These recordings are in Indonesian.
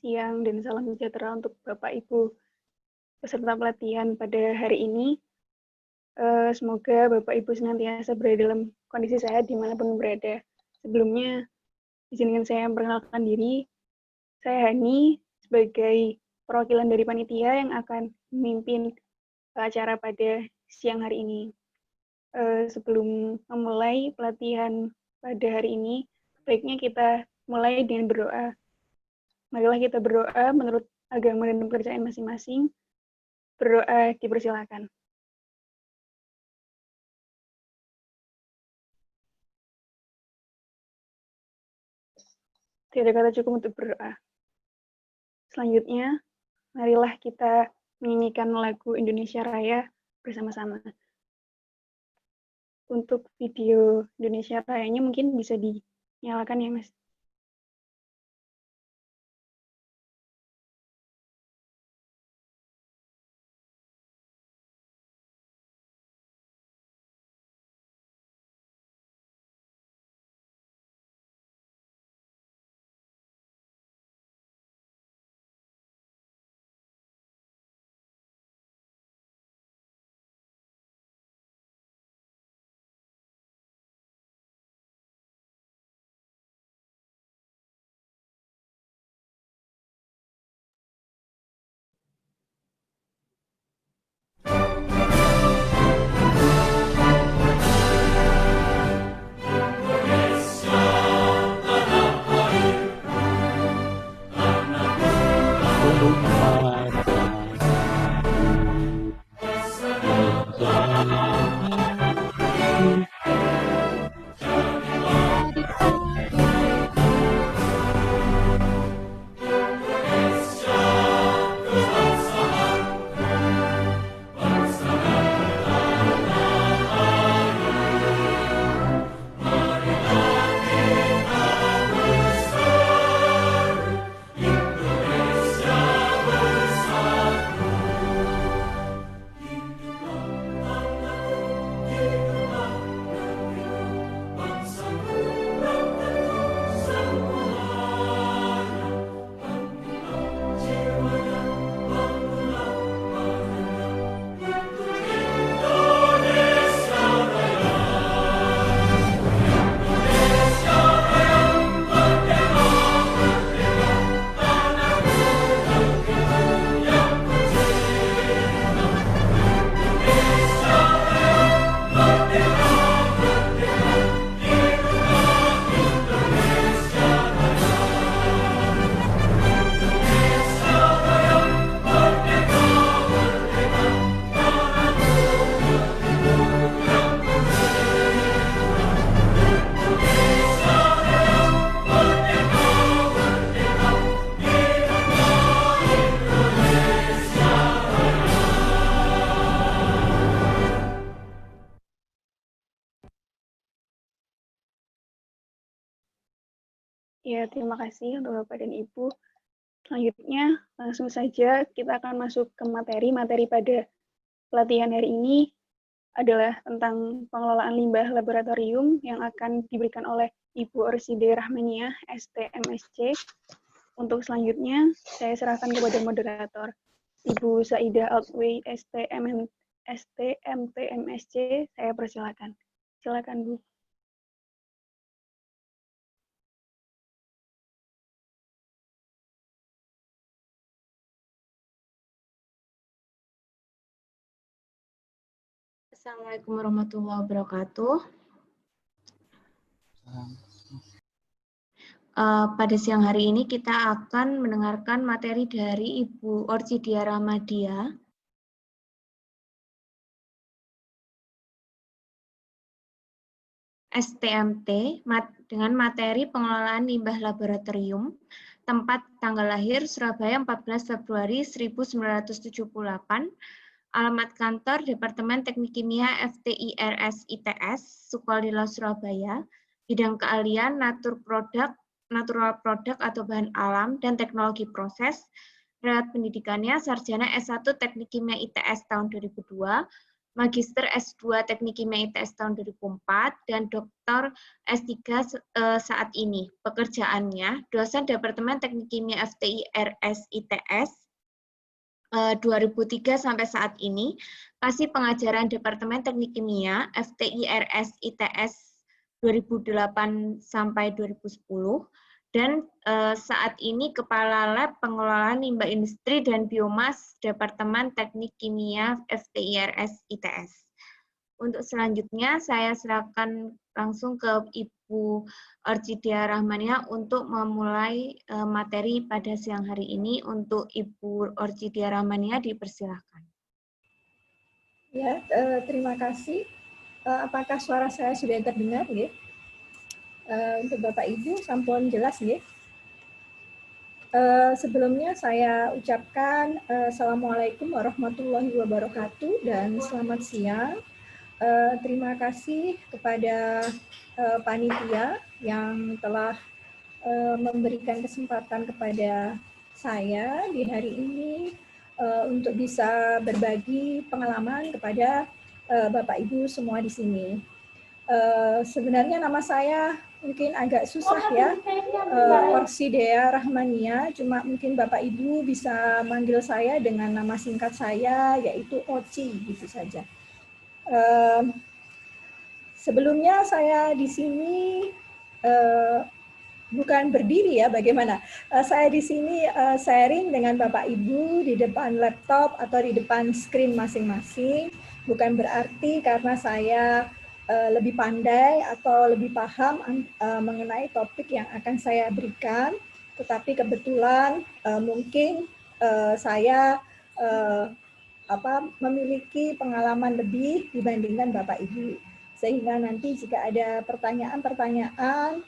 siang dan salam sejahtera untuk Bapak Ibu peserta pelatihan pada hari ini. Semoga Bapak Ibu senantiasa berada dalam kondisi sehat dimanapun berada. Sebelumnya, izinkan saya memperkenalkan diri. Saya Hani, sebagai perwakilan dari panitia yang akan memimpin acara pada siang hari ini. Sebelum memulai pelatihan pada hari ini, baiknya kita mulai dengan berdoa. Marilah kita berdoa menurut agama dan kepercayaan masing-masing. Berdoa dipersilakan. Tidak ada kata cukup untuk berdoa. Selanjutnya, marilah kita menyanyikan lagu Indonesia Raya bersama-sama. Untuk video Indonesia Rayanya mungkin bisa dinyalakan ya, Mas. Ya, terima kasih untuk Bapak dan Ibu. Selanjutnya, langsung saja kita akan masuk ke materi. Materi pada pelatihan hari ini adalah tentang pengelolaan limbah laboratorium yang akan diberikan oleh Ibu Orside Rahmaniah, STMSC. Untuk selanjutnya, saya serahkan kepada moderator, Ibu Saidah Outway, STMTMSC. Saya persilakan. Silakan, Bu. Assalamualaikum warahmatullahi wabarakatuh. Pada siang hari ini kita akan mendengarkan materi dari Ibu Orchidia Rahmadiah. STMT dengan materi pengelolaan limbah laboratorium, tempat tanggal lahir Surabaya 14 Februari 1978, alamat kantor Departemen Teknik Kimia FTIRS ITS, Sukolilo Surabaya, bidang keahlian natural product atau bahan alam dan teknologi proses, rengat pendidikannya sarjana S1 Teknik Kimia ITS tahun 2002, Magister S2 Teknik Kimia ITS tahun 2004, dan Doktor S3 saat ini. Pekerjaannya, dosen Departemen Teknik Kimia FTI RS ITS 2003 sampai saat ini, kasih pengajaran Departemen Teknik Kimia FTI RS ITS 2008 sampai 2010, dan saat ini Kepala Lab Pengelolaan Limbah Industri dan Biomas Departemen Teknik Kimia FTIRS ITS. Untuk selanjutnya saya silakan langsung ke Ibu Orchidia Rahmania untuk memulai materi pada siang hari ini. Untuk Ibu Orchidia Rahmania dipersilakan. Ya, terima kasih. Apakah suara saya sudah terdengar, ya? Untuk Bapak Ibu, sampun jelas, ya? Sebelumnya saya ucapkan Assalamualaikum warahmatullahi wabarakatuh dan selamat siang. Terima kasih kepada panitia yang telah memberikan kesempatan kepada saya di hari ini untuk bisa berbagi pengalaman kepada Bapak Ibu semua di sini. Sebenarnya nama saya mungkin agak susah ya, Orchidia Rahmania, cuma mungkin Bapak Ibu bisa manggil saya dengan nama singkat saya, yaitu Oci, gitu saja. Sebelumnya saya di sini bukan berdiri ya, bagaimana? Saya di sini sharing dengan Bapak Ibu di depan laptop atau di depan screen masing-masing, bukan berarti karena saya lebih pandai atau lebih paham mengenai topik yang akan saya berikan, tetapi kebetulan mungkin saya memiliki pengalaman lebih dibandingkan Bapak Ibu, sehingga nanti jika ada pertanyaan-pertanyaan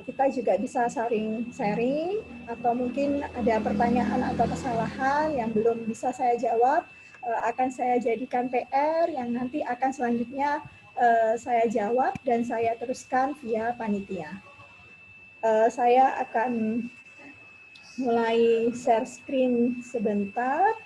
kita juga bisa saling sharing, atau mungkin ada pertanyaan atau kesalahan yang belum bisa saya jawab, akan saya jadikan PR yang nanti akan selanjutnya saya jawab dan saya teruskan via panitia. Saya akan mulai share screen sebentar.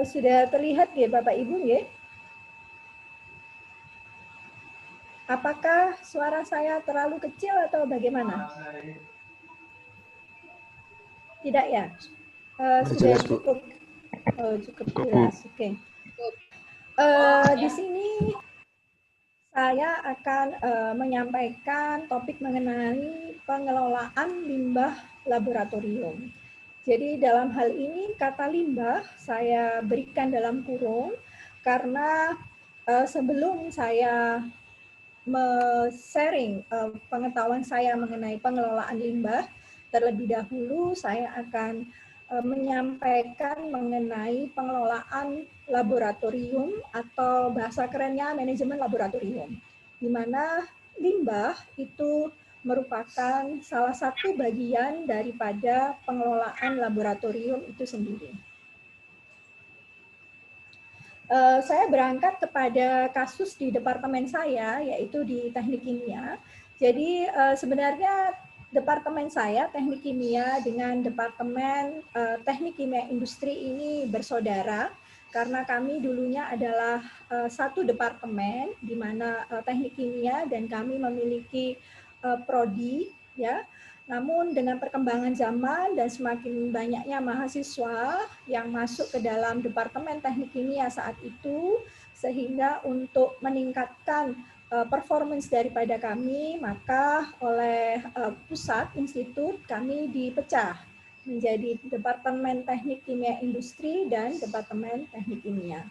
Sudah terlihat ya Bapak Ibu ya? Apakah suara saya terlalu kecil atau bagaimana? Tidak ya? Sudah cukup. Oh, cukup jelas. Oke. Di sini saya akan menyampaikan topik mengenai pengelolaan limbah laboratorium. Jadi dalam hal ini kata limbah saya berikan dalam kurung karena sebelum saya sharing pengetahuan saya mengenai pengelolaan limbah, terlebih dahulu saya akan menyampaikan mengenai pengelolaan laboratorium atau bahasa kerennya manajemen laboratorium, di mana limbah itu merupakan salah satu bagian daripada pengelolaan laboratorium itu sendiri. Saya berangkat kepada kasus di departemen saya, yaitu di Teknik Kimia. Jadi sebenarnya departemen saya, Teknik Kimia, dengan Departemen Teknik Kimia Industri ini bersaudara, karena kami dulunya adalah satu departemen, di mana Teknik Kimia dan kami memiliki prodi, ya. Namun dengan perkembangan zaman dan semakin banyaknya mahasiswa yang masuk ke dalam Departemen Teknik Kimia saat itu, sehingga untuk meningkatkan performance daripada kami, maka oleh pusat institut kami dipecah menjadi Departemen Teknik Kimia Industri dan Departemen Teknik Kimia.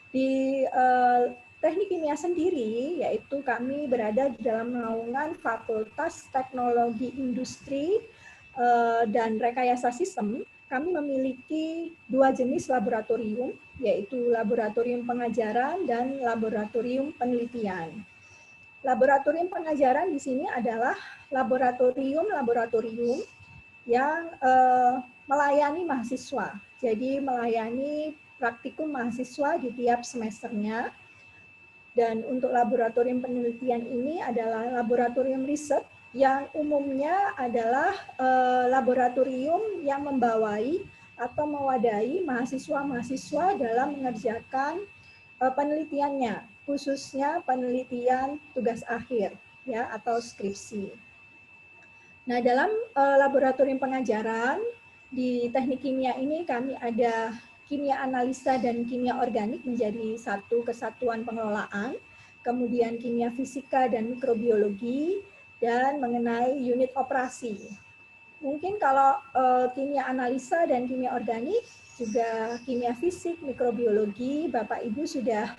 Di Teknik Kimia sendiri, yaitu kami berada di dalam naungan Fakultas Teknologi Industri dan Rekayasa Sistem, kami memiliki 2 jenis laboratorium, yaitu laboratorium pengajaran dan laboratorium penelitian. Laboratorium pengajaran di sini adalah laboratorium yang melayani mahasiswa. Jadi melayani praktikum mahasiswa di tiap semesternya. Dan untuk laboratorium penelitian ini adalah laboratorium riset yang umumnya adalah laboratorium yang membawai atau mewadahi mahasiswa-mahasiswa dalam mengerjakan penelitiannya, khususnya penelitian tugas akhir ya atau skripsi. Nah, dalam laboratorium pengajaran di teknik kimia ini kami ada kimia analisa dan kimia organik menjadi satu kesatuan pengelolaan, kemudian kimia fisika dan mikrobiologi, dan mengenai unit operasi. Mungkin kalau kimia analisa dan kimia organik, juga kimia fisik, mikrobiologi, Bapak Ibu sudah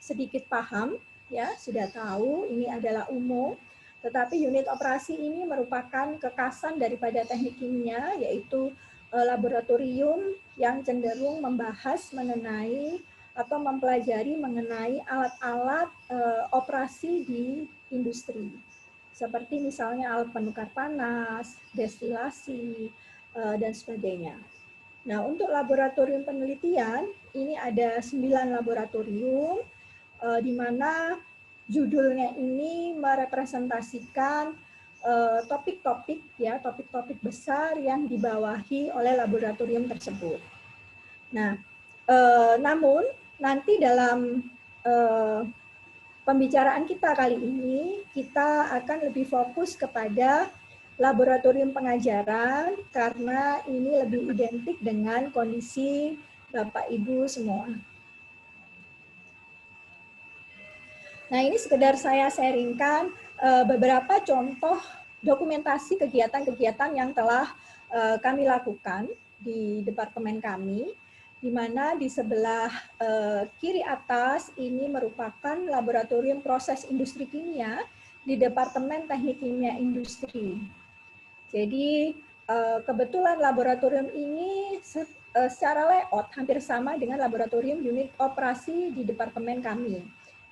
sedikit paham, ya sudah tahu ini adalah umum. Tetapi unit operasi ini merupakan kekasan daripada teknik kimia, yaitu laboratorium yang cenderung membahas mengenai atau mempelajari mengenai alat-alat operasi di industri. Seperti misalnya alat penukar panas, destilasi, dan sebagainya. Nah, untuk laboratorium penelitian, ini ada 9 laboratorium, di mana judulnya ini merepresentasikan topik-topik ya, topik-topik besar yang dibawahi oleh laboratorium tersebut. Nah, namun nanti dalam pembicaraan kita kali ini kita akan lebih fokus kepada laboratorium pengajaran karena ini lebih identik dengan kondisi Bapak Ibu semua. Nah, ini sekedar saya sharingkan beberapa contoh dokumentasi kegiatan-kegiatan yang telah kami lakukan di departemen kami, di mana di sebelah kiri atas ini merupakan laboratorium proses industri kimia di Departemen Teknik Kimia Industri. Jadi kebetulan laboratorium ini secara layout hampir sama dengan laboratorium unit operasi di departemen kami,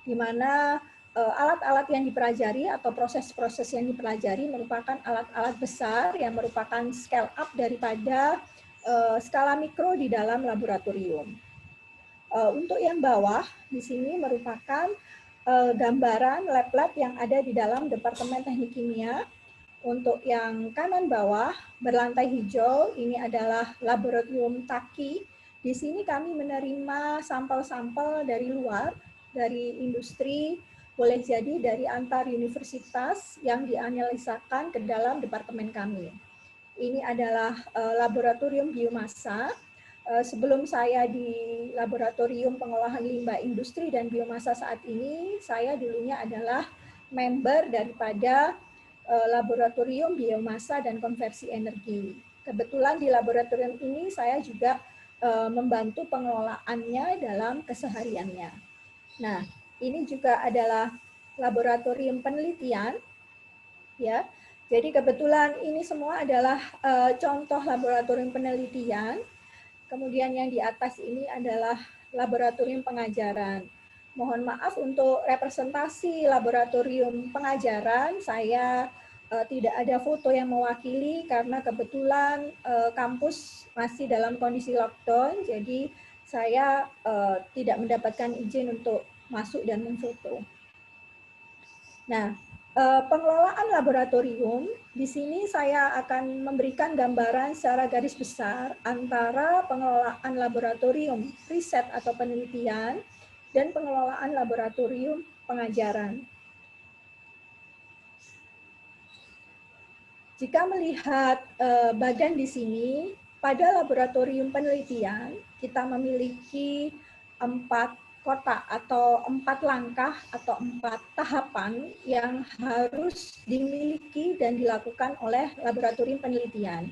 di mana alat-alat yang dipelajari atau proses-proses yang dipelajari merupakan alat-alat besar yang merupakan scale up daripada skala mikro di dalam laboratorium. Untuk yang bawah di sini merupakan gambaran lab-lab yang ada di dalam Departemen Teknik Kimia. Untuk yang kanan bawah berlantai hijau ini adalah laboratorium Taki. Di sini kami menerima sampel-sampel dari luar, dari industri, boleh jadi dari antar universitas yang dianalisakan ke dalam departemen kami. Ini adalah laboratorium biomasa. Sebelum saya di laboratorium pengolahan limbah industri dan biomasa saat ini, saya dulunya adalah member daripada laboratorium biomasa dan konversi energi. Kebetulan di laboratorium ini saya juga membantu pengelolaannya dalam kesehariannya. Nah, ini juga adalah laboratorium penelitian, ya. Jadi kebetulan ini semua adalah contoh laboratorium penelitian. Kemudian yang di atas ini adalah laboratorium pengajaran. Mohon maaf untuk representasi laboratorium pengajaran, saya tidak ada foto yang mewakili karena kebetulan kampus masih dalam kondisi lockdown, jadi saya tidak mendapatkan izin untuk masuk dan memfoto. Nah, pengelolaan laboratorium, di sini saya akan memberikan gambaran secara garis besar antara pengelolaan laboratorium riset atau penelitian dan pengelolaan laboratorium pengajaran. Jika melihat bagan di sini, pada laboratorium penelitian kita memiliki 4 kotak atau 4 langkah atau 4 tahapan yang harus dimiliki dan dilakukan oleh laboratorium penelitian.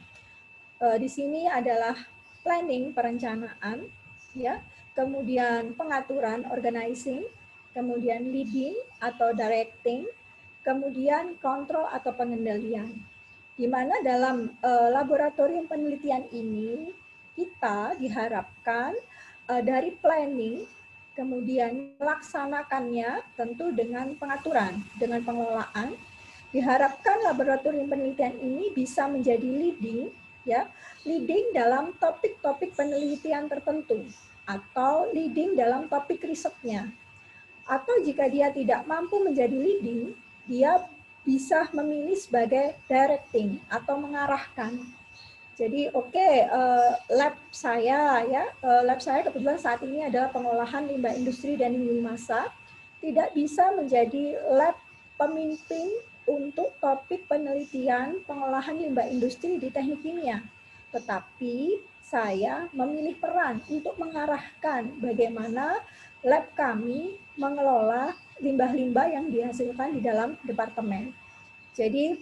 Di sini adalah planning, perencanaan, ya, kemudian pengaturan, organizing, kemudian leading atau directing, kemudian kontrol atau pengendalian. di mana dalam laboratorium penelitian ini kita diharapkan dari planning, kemudian melaksanakannya tentu dengan pengaturan, dengan pengelolaan. Diharapkan laboratorium penelitian ini bisa menjadi leading, ya, leading dalam topik-topik penelitian tertentu atau leading dalam topik risetnya. Atau jika dia tidak mampu menjadi leading, dia bisa memilih sebagai directing atau mengarahkan. Jadi lab saya lab saya kebetulan saat ini adalah pengolahan limbah industri dan biomasa, tidak bisa menjadi lab pemimpin untuk topik penelitian pengolahan limbah industri di teknik kimia. Tetapi saya memilih peran untuk mengarahkan bagaimana lab kami mengelola limbah-limbah yang dihasilkan di dalam departemen. Jadi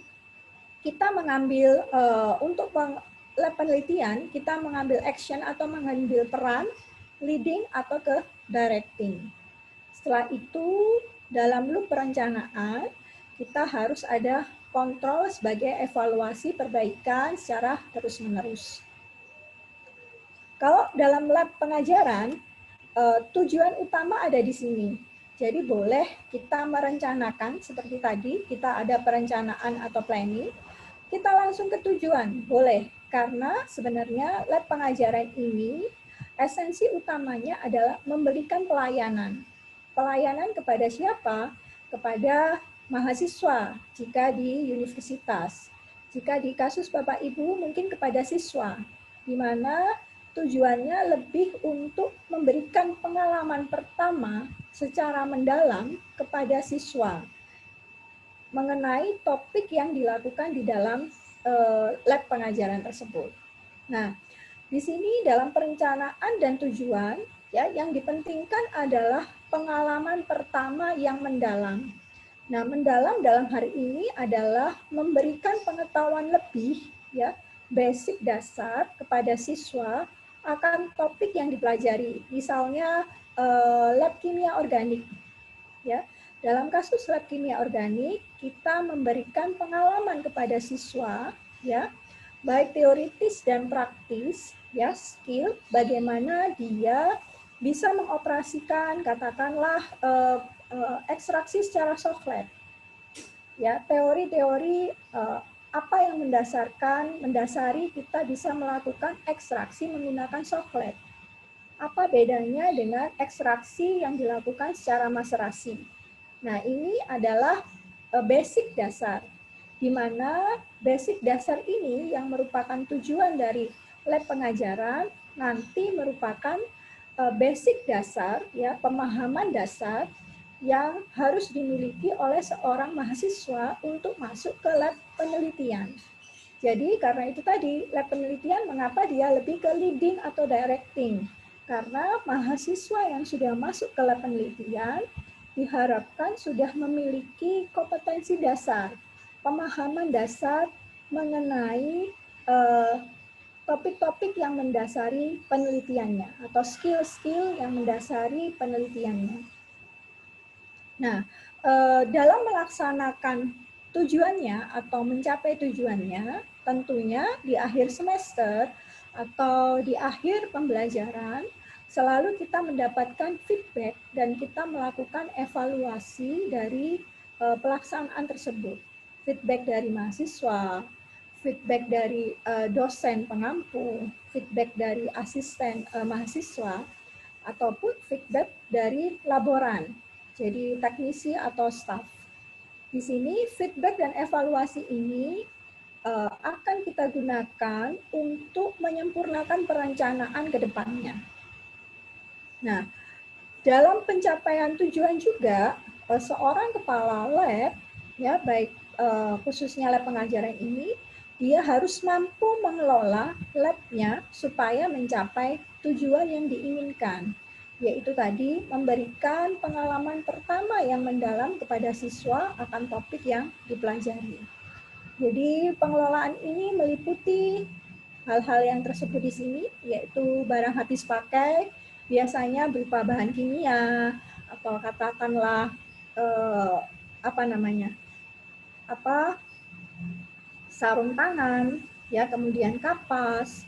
kita mengambil untuk lab penelitian, kita mengambil action atau mengambil peran leading atau ke directing. Setelah itu, dalam loop perencanaan, kita harus ada kontrol sebagai evaluasi perbaikan secara terus-menerus. Kalau dalam lab pengajaran, tujuan utama ada di sini. Jadi boleh kita merencanakan seperti tadi, kita ada perencanaan atau planning, kita langsung ke tujuan, boleh. Karena sebenarnya lab pengajaran ini, esensi utamanya adalah memberikan pelayanan. Pelayanan kepada siapa? Kepada mahasiswa, jika di universitas. Jika di kasus Bapak Ibu, mungkin kepada siswa, di mana tujuannya lebih untuk memberikan pengalaman pertama secara mendalam kepada siswa mengenai topik yang dilakukan di dalam lab pengajaran tersebut. Nah, di sini dalam perencanaan dan tujuan, ya, yang dipentingkan adalah pengalaman pertama yang mendalam. Nah, mendalam dalam hari ini adalah memberikan pengetahuan lebih, ya, basic dasar kepada siswa akan topik yang dipelajari. Misalnya lab kimia organik, ya. Dalam kasus lab kimia organik, kita memberikan pengalaman kepada siswa, ya, baik teoritis dan praktis, ya, skill bagaimana dia bisa mengoperasikan katakanlah ekstraksi secara soft lab. Ya, teori-teori apa yang mendasari kita bisa melakukan ekstraksi menggunakan soft lab. Apa bedanya dengan ekstraksi yang dilakukan secara maserasi? Nah, ini adalah basic dasar, di mana basic dasar ini yang merupakan tujuan dari lab pengajaran nanti merupakan basic dasar, ya, pemahaman dasar yang harus dimiliki oleh seorang mahasiswa untuk masuk ke lab penelitian. Jadi karena itu tadi lab penelitian mengapa dia lebih ke leading atau directing? Karena mahasiswa yang sudah masuk ke lab penelitian diharapkan sudah memiliki kompetensi dasar, pemahaman dasar mengenai topik-topik yang mendasari penelitiannya atau skill-skill yang mendasari penelitiannya. Nah, dalam melaksanakan tujuannya atau mencapai tujuannya, tentunya di akhir semester atau di akhir pembelajaran, selalu kita mendapatkan feedback dan kita melakukan evaluasi dari pelaksanaan tersebut. Feedback dari mahasiswa, feedback dari dosen pengampu, feedback dari asisten mahasiswa, ataupun feedback dari laboran, jadi teknisi atau staf. Di sini feedback dan evaluasi ini akan kita gunakan untuk menyempurnakan perencanaan ke depannya. Nah, dalam pencapaian tujuan juga, seorang kepala lab, ya, baik khususnya lab pengajaran ini, dia harus mampu mengelola labnya supaya mencapai tujuan yang diinginkan, yaitu tadi memberikan pengalaman pertama yang mendalam kepada siswa akan topik yang dipelajari. Jadi pengelolaan ini meliputi hal-hal yang tersebut di sini, yaitu barang habis pakai, biasanya berupa bahan kimia atau katakanlah sarung tangan, ya, kemudian kapas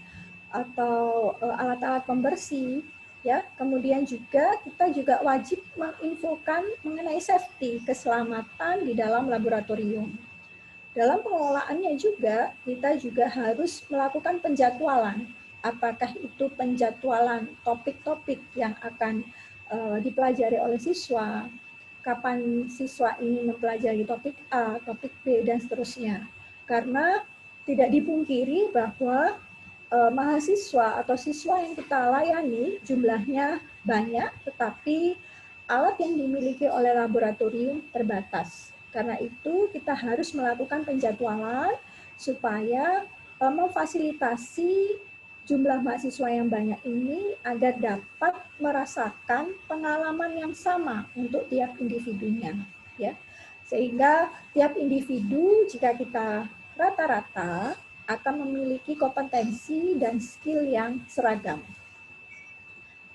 atau alat-alat pembersih, ya. Kemudian juga kita juga wajib menginfokan mengenai safety, keselamatan di dalam laboratorium. Dalam pengelolaannya juga kita juga harus melakukan penjadwalan. Apakah itu penjadwalan topik-topik yang akan dipelajari oleh siswa, kapan siswa ini mempelajari topik A, topik B, dan seterusnya. Karena tidak dipungkiri bahwa mahasiswa atau siswa yang kita layani jumlahnya banyak, tetapi alat yang dimiliki oleh laboratorium terbatas. Karena itu kita harus melakukan penjadwalan supaya memfasilitasi jumlah mahasiswa yang banyak ini agar dapat merasakan pengalaman yang sama untuk tiap individunya, ya. Sehingga tiap individu jika kita rata-rata akan memiliki kompetensi dan skill yang seragam.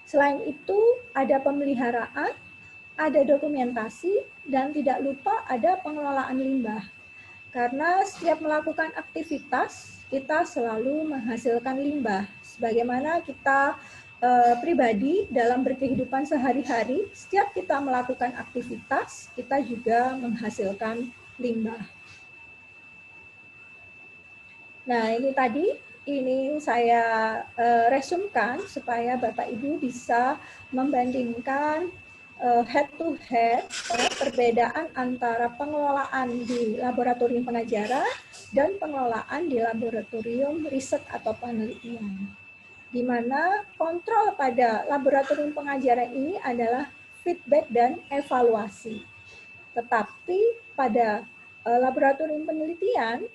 Selain itu, ada pemeliharaan, ada dokumentasi, dan tidak lupa ada pengelolaan limbah. Karena setiap melakukan aktivitas, kita selalu menghasilkan limbah. Sebagaimana kita pribadi dalam berkehidupan sehari-hari, setiap kita melakukan aktivitas, kita juga menghasilkan limbah. Nah, ini tadi, ini saya resumkan supaya Bapak Ibu bisa membandingkan head to head perbedaan antara pengelolaan di laboratorium pengajaran dan pengelolaan di laboratorium riset atau penelitian. Di mana kontrol pada laboratorium pengajaran ini adalah feedback dan evaluasi. Tetapi pada laboratorium penelitian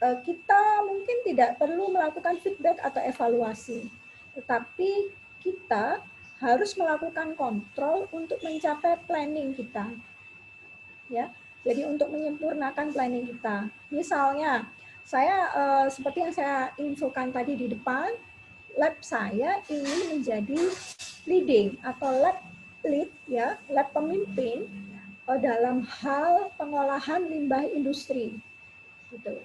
kita mungkin tidak perlu melakukan feedback atau evaluasi, tetapi kita harus melakukan kontrol untuk mencapai planning kita, ya. Jadi untuk menyempurnakan planning kita. Misalnya, saya seperti yang saya infokan tadi di depan, lab saya ini menjadi leading atau lab lead, ya, lab pemimpin dalam hal pengolahan limbah industri, gitu.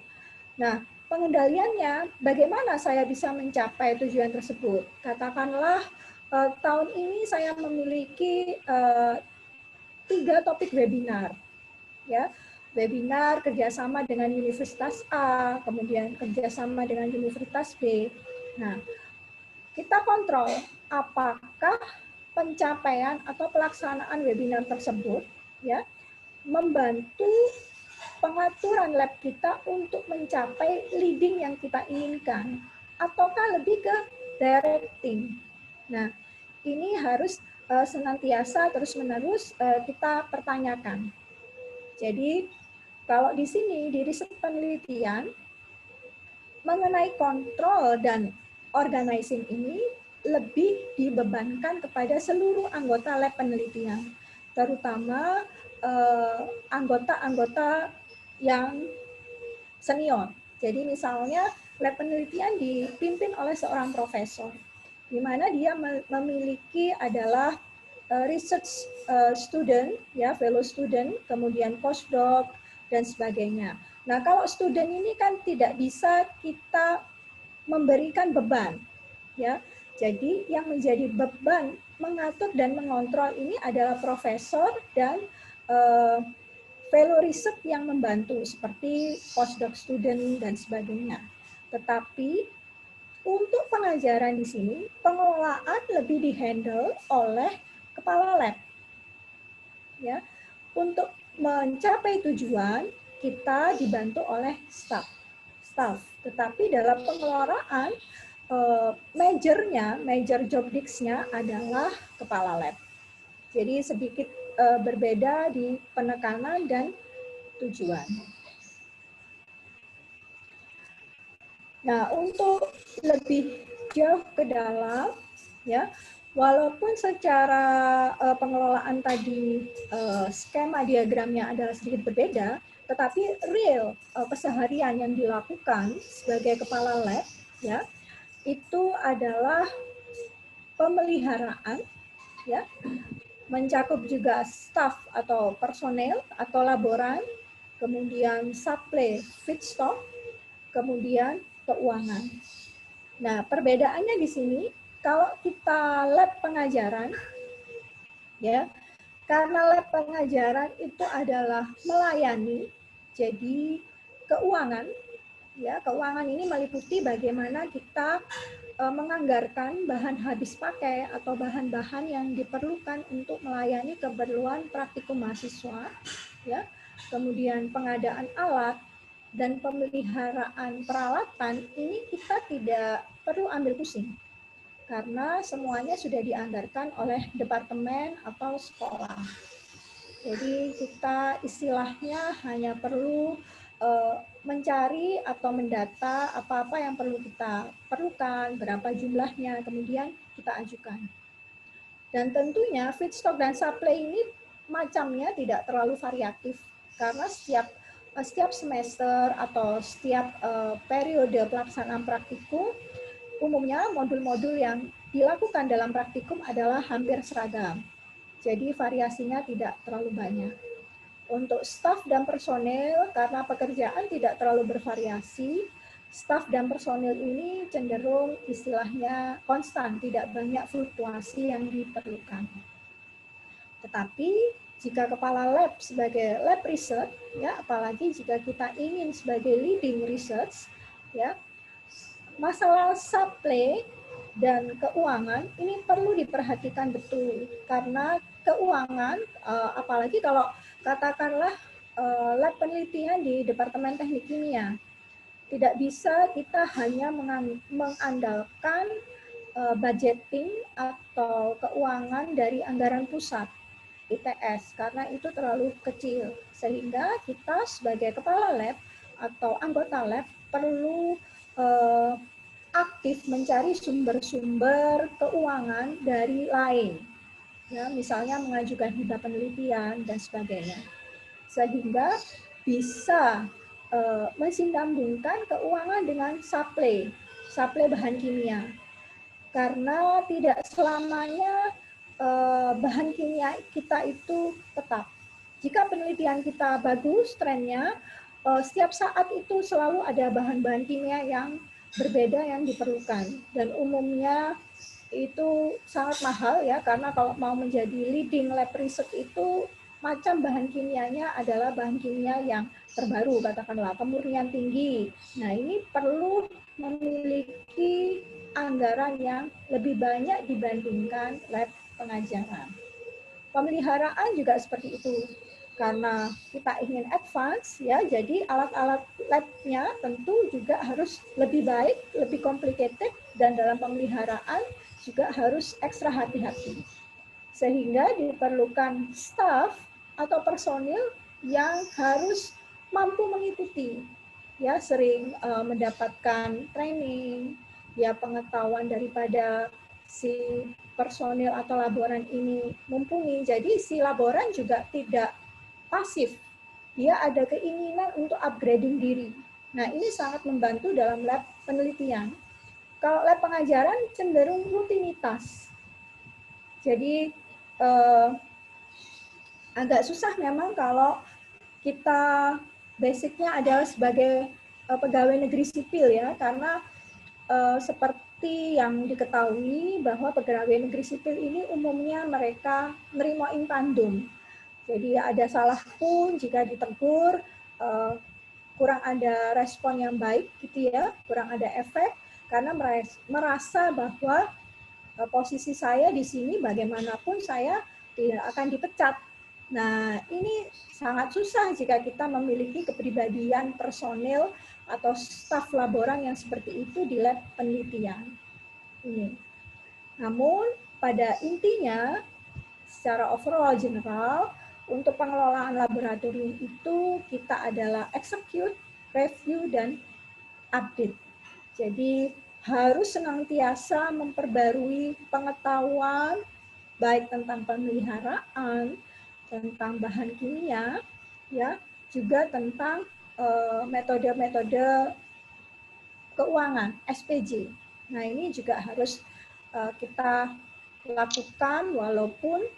Nah, pengendaliannya, bagaimana saya bisa mencapai tujuan tersebut? Katakanlah tahun ini saya memiliki 3 topik webinar, ya, webinar kerjasama dengan Universitas A, kemudian kerjasama dengan Universitas B. Nah, kita kontrol apakah pencapaian atau pelaksanaan webinar tersebut, ya, membantu pengaturan lab kita untuk mencapai leading yang kita inginkan, ataukah lebih ke directing. Nah, ini harus senantiasa terus-menerus kita pertanyakan. Jadi, kalau di sini, di riset penelitian, mengenai kontrol dan organizing ini lebih dibebankan kepada seluruh anggota lab penelitian, terutama anggota-anggota yang senior. Jadi misalnya lab penelitian dipimpin oleh seorang profesor, di mana dia memiliki adalah research student, ya, fellow student, kemudian postdoc dan sebagainya. Nah, kalau student ini kan tidak bisa kita memberikan beban, ya. Jadi yang menjadi beban mengatur dan mengontrol ini adalah profesor dan fellow riset yang membantu seperti postdoc student dan sebagainya. Tetapi untuk pengajaran di sini pengelolaan lebih dihandle oleh kepala lab. Ya, untuk mencapai tujuan kita dibantu oleh staff. Tetapi dalam pengelolaan major job desk-nya adalah kepala lab. Jadi sedikit berbeda di penekanan dan tujuan. Nah, untuk lebih jauh ke dalam, ya, walaupun secara pengelolaan tadi skema diagramnya adalah sedikit berbeda, tetapi real keseharian yang dilakukan sebagai kepala lab, ya, itu adalah pemeliharaan, ya, mencakup juga staf atau personel atau laboran, kemudian supply feedstock, kemudian keuangan. Nah, perbedaannya di sini, kalau kita lab pengajaran, ya, karena lab pengajaran itu adalah melayani, jadi keuangan, ya, keuangan ini meliputi bagaimana kita menganggarkan bahan habis pakai atau bahan-bahan yang diperlukan untuk melayani keperluan praktikum mahasiswa, ya, kemudian pengadaan alat dan pemeliharaan peralatan ini kita tidak perlu ambil pusing karena semuanya sudah dianggarkan oleh departemen atau sekolah. Jadi kita istilahnya hanya perlu mencari atau mendata apa-apa yang perlu kita perlukan, berapa jumlahnya, kemudian kita ajukan. Dan tentunya feedstock dan supply ini macamnya tidak terlalu variatif karena setiap semester atau setiap periode pelaksanaan praktikum umumnya modul-modul yang dilakukan dalam praktikum adalah hampir seragam. Jadi variasinya tidak terlalu banyak. Untuk staf dan personel, karena pekerjaan tidak terlalu bervariasi, staf dan personel ini cenderung istilahnya konstan, tidak banyak fluktuasi yang diperlukan. Tetapi jika kepala lab sebagai lab research, ya, apalagi jika kita ingin sebagai leading research, ya, masalah supply dan keuangan ini perlu diperhatikan betul karena keuangan, apalagi kalau katakanlah lab penelitian di Departemen Teknik Kimia, tidak bisa kita hanya mengandalkan budgeting atau keuangan dari anggaran pusat ITS karena itu terlalu kecil, sehingga kita sebagai kepala lab atau anggota lab perlu aktif mencari sumber-sumber keuangan dari lain, ya, misalnya mengajukan hibah penelitian dan sebagainya, sehingga bisa mensinambungkan keuangan dengan supply bahan kimia, karena tidak selamanya bahan kimia kita itu tetap. Jika penelitian kita bagus trennya, setiap saat itu selalu ada bahan-bahan kimia yang berbeda yang diperlukan dan umumnya itu sangat mahal ya, karena kalau mau menjadi leading lab research itu macam bahan kimianya adalah bahan kimia yang terbaru, katakanlah kemurnian tinggi. Nah, ini perlu memiliki anggaran yang lebih banyak dibandingkan lab pengajaran. Pemeliharaan juga seperti itu. Karena kita ingin advance, ya, jadi alat-alat labnya tentu juga harus lebih baik, lebih complicated, dan dalam pemeliharaan juga harus ekstra hati-hati. Sehingga diperlukan staff atau personil yang harus mampu mengikuti, ya, sering mendapatkan training, ya, pengetahuan daripada si personil atau laboran ini mumpuni. Jadi si laboran juga tidak pasif, dia ada keinginan untuk upgrading diri. Nah, ini sangat membantu dalam lab penelitian. Kalau lab pengajaran cenderung rutinitas. Jadi agak susah memang kalau kita basicnya adalah sebagai pegawai negeri sipil, ya, karena seperti yang diketahui bahwa pegawai negeri sipil ini umumnya mereka nerima impandum. Jadi ada salah pun jika ditegur, kurang ada respon yang baik gitu ya, kurang ada efek, karena merasa bahwa posisi saya di sini bagaimanapun saya tidak akan dipecat. Nah, ini sangat susah jika kita memiliki kepribadian personil atau staf laboran yang seperti itu di lab penelitian. Ini. Namun, pada intinya, secara overall general, untuk pengelolaan laboratorium itu kita adalah execute, review, dan update. Jadi harus senantiasa memperbarui pengetahuan baik tentang pemeliharaan, tentang bahan kimia, ya, juga tentang metode-metode keuangan SPJ. Nah, ini juga harus kita lakukan walaupun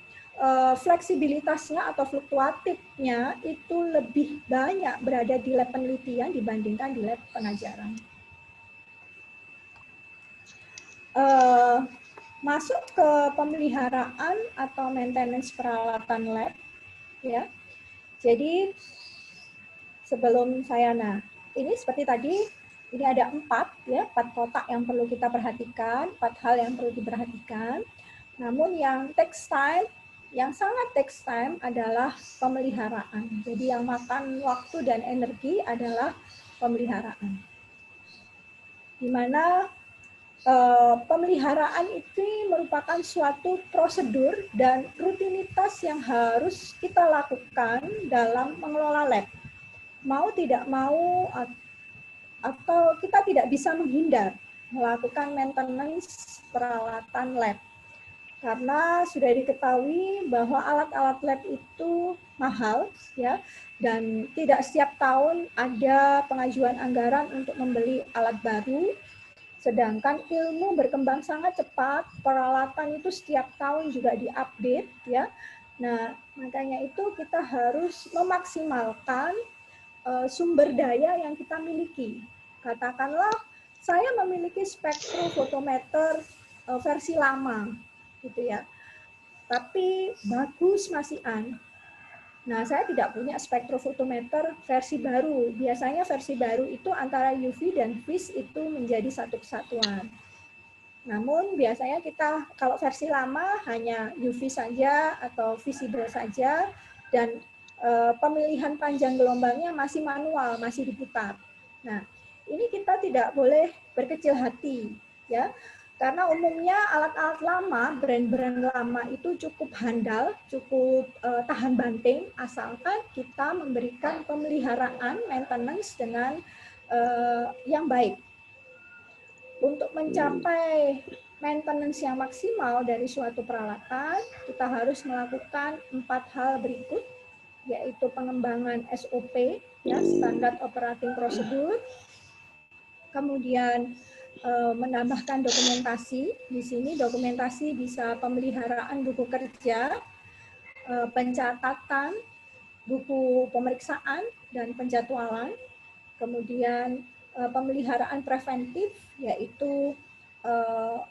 fleksibilitasnya atau fluktuatifnya itu lebih banyak berada di lab penelitian dibandingkan di lab pengajaran. Masuk ke pemeliharaan atau maintenance peralatan lab, ya. Jadi sebelum saya, ini seperti tadi, ini ada 4 kotak yang perlu kita perhatikan, 4 hal yang perlu diperhatikan. Namun yang takes time, yang sangat takes time adalah pemeliharaan. Jadi yang makan waktu dan energi adalah pemeliharaan. Di mana pemeliharaan itu merupakan suatu prosedur dan rutinitas yang harus kita lakukan dalam mengelola lab. Mau tidak mau atau kita tidak bisa menghindar melakukan maintenance peralatan lab. Karena sudah diketahui bahwa alat-alat lab itu mahal, ya, dan tidak setiap tahun ada pengajuan anggaran untuk membeli alat baru. Sedangkan ilmu berkembang sangat cepat, peralatan itu setiap tahun juga diupdate, ya. Nah, makanya itu kita harus memaksimalkan sumber daya yang kita miliki. Katakanlah saya memiliki spektrofotometer versi lama, gitu ya. Tapi bagus masih an. Nah, saya tidak punya spektrofotometer versi baru. Biasanya versi baru itu antara UV dan vis itu menjadi satu kesatuan. Namun biasanya kita kalau versi lama hanya UV saja atau visible saja dan pemilihan panjang gelombangnya masih manual, masih diputar. Nah, ini kita tidak boleh berkecil hati, ya. Karena umumnya alat-alat lama, brand-brand lama itu cukup handal, cukup tahan banting, asalkan kita memberikan pemeliharaan, maintenance dengan yang baik. Untuk mencapai maintenance yang maksimal dari suatu peralatan, kita harus melakukan 4 hal berikut, yaitu pengembangan SOP, ya, Standard Operating Procedure, kemudian menambahkan dokumentasi. Di sini dokumentasi bisa pemeliharaan buku kerja, pencatatan, buku pemeriksaan dan penjadwalan, kemudian pemeliharaan preventif, yaitu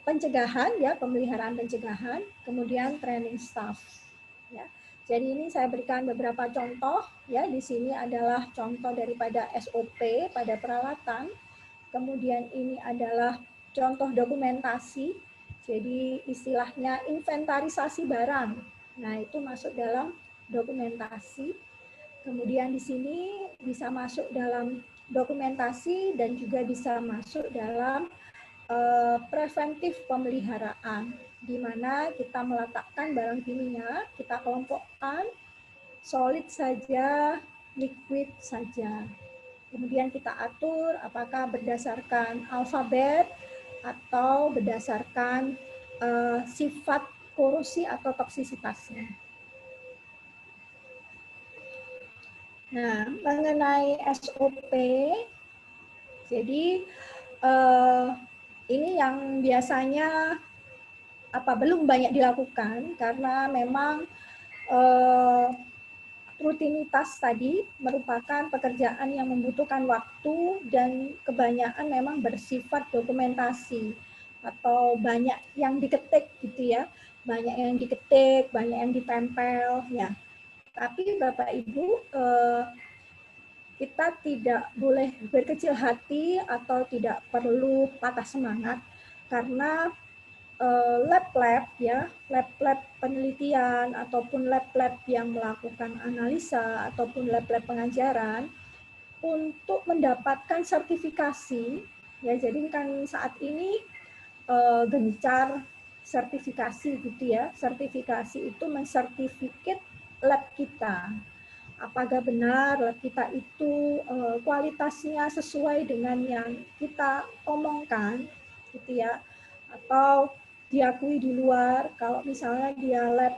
pencegahan, ya, pemeliharaan pencegahan, kemudian training staff, ya. Jadi ini saya berikan beberapa contoh, ya. Di sini adalah contoh daripada SOP pada peralatan. Kemudian ini adalah contoh dokumentasi. Jadi istilahnya inventarisasi barang. Nah, itu masuk dalam dokumentasi. Kemudian di sini bisa masuk dalam dokumentasi dan juga bisa masuk dalam preventif pemeliharaan, di mana kita meletakkan barang kimia, kita kelompokkan solid saja, liquid saja. Kemudian kita atur apakah berdasarkan alfabet atau berdasarkan sifat korosi atau toksisitasnya. Nah, mengenai SOP, jadi ini yang biasanya belum banyak dilakukan karena memang rutinitas tadi merupakan pekerjaan yang membutuhkan waktu dan kebanyakan memang bersifat dokumentasi atau banyak yang diketik gitu ya, banyak yang diketik, banyak yang ditempel ya. Tapi Bapak Ibu, kita tidak boleh berkecil hati atau tidak perlu patah semangat karena lab-lab ya, lab-lab penelitian ataupun lab-lab yang melakukan analisa ataupun lab-lab pengajaran untuk mendapatkan sertifikasi ya. Jadi kan saat ini gencar sertifikasi gitu ya. Sertifikasi itu mensertifikat lab kita. Apakah benar lab kita itu kualitasnya sesuai dengan yang kita omongkan gitu ya, atau diakui di luar. Kalau misalnya dia lab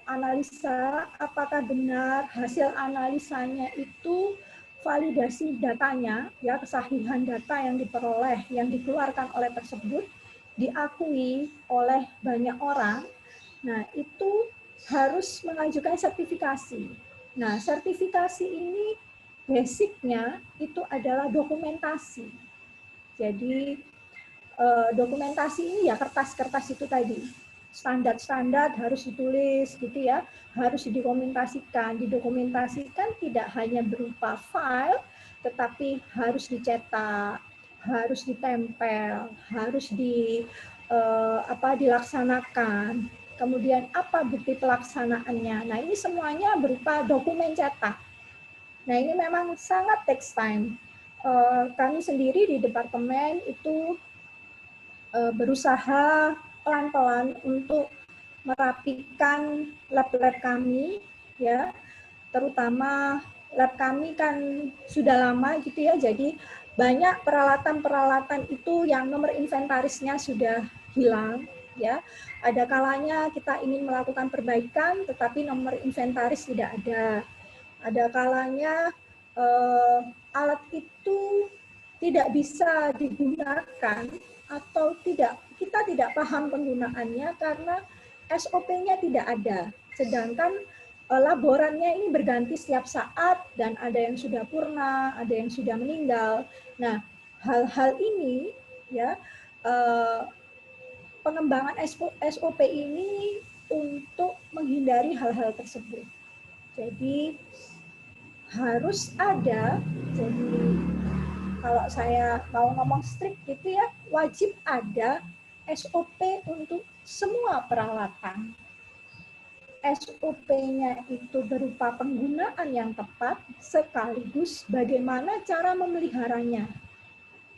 analisa, apakah benar hasil analisanya itu validasi datanya, ya, kesahihan data yang diperoleh, yang dikeluarkan oleh tersebut diakui oleh banyak orang. Nah, itu harus mengajukan sertifikasi. Nah, sertifikasi ini basicnya itu adalah dokumentasi. Jadi dokumentasi ini ya kertas-kertas itu tadi. Standar-standar harus ditulis gitu ya, harus didokumentasikan. Didokumentasikan tidak hanya berupa file, tetapi harus dicetak, harus ditempel, harus dilaksanakan. Kemudian apa bukti pelaksanaannya. Nah, ini semuanya berupa dokumen cetak. Nah, ini memang sangat takes time. Kami sendiri di departemen itu berusaha pelan-pelan untuk merapikan lab-lab kami, ya, terutama lab kami kan sudah lama gitu ya, jadi banyak peralatan-peralatan itu yang nomor inventarisnya sudah hilang, ya. Ada kalanya kita ingin melakukan perbaikan, tetapi nomor inventaris tidak ada. Ada kalanya alat itu tidak bisa digunakan atau kita tidak paham penggunaannya karena SOP-nya tidak ada. Sedangkan laborannya ini berganti setiap saat dan ada yang sudah purna, ada yang sudah meninggal. Nah, hal-hal ini ya pengembangan SOP ini untuk menghindari hal-hal tersebut. Jadi harus ada, jadi kalau saya mau ngomong strict gitu ya, wajib ada SOP untuk semua peralatan. SOP-nya itu berupa penggunaan yang tepat sekaligus bagaimana cara memeliharanya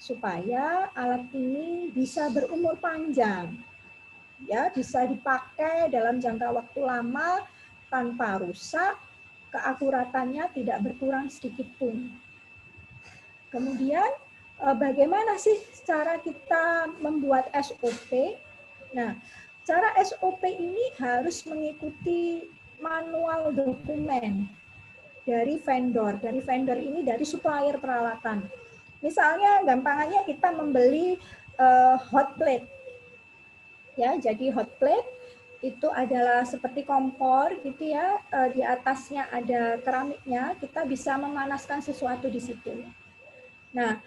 supaya alat ini bisa berumur panjang, ya, bisa dipakai dalam jangka waktu lama tanpa rusak, keakuratannya tidak berkurang sedikit pun. Kemudian bagaimana sih cara kita membuat SOP? Nah, cara SOP ini harus mengikuti manual dokumen dari vendor. Dari vendor ini dari supplier peralatan. Misalnya gampangannya kita membeli hot plate. Ya, jadi hot plate itu adalah seperti kompor gitu ya, di atasnya ada keramiknya, kita bisa memanaskan sesuatu di situ. Nah,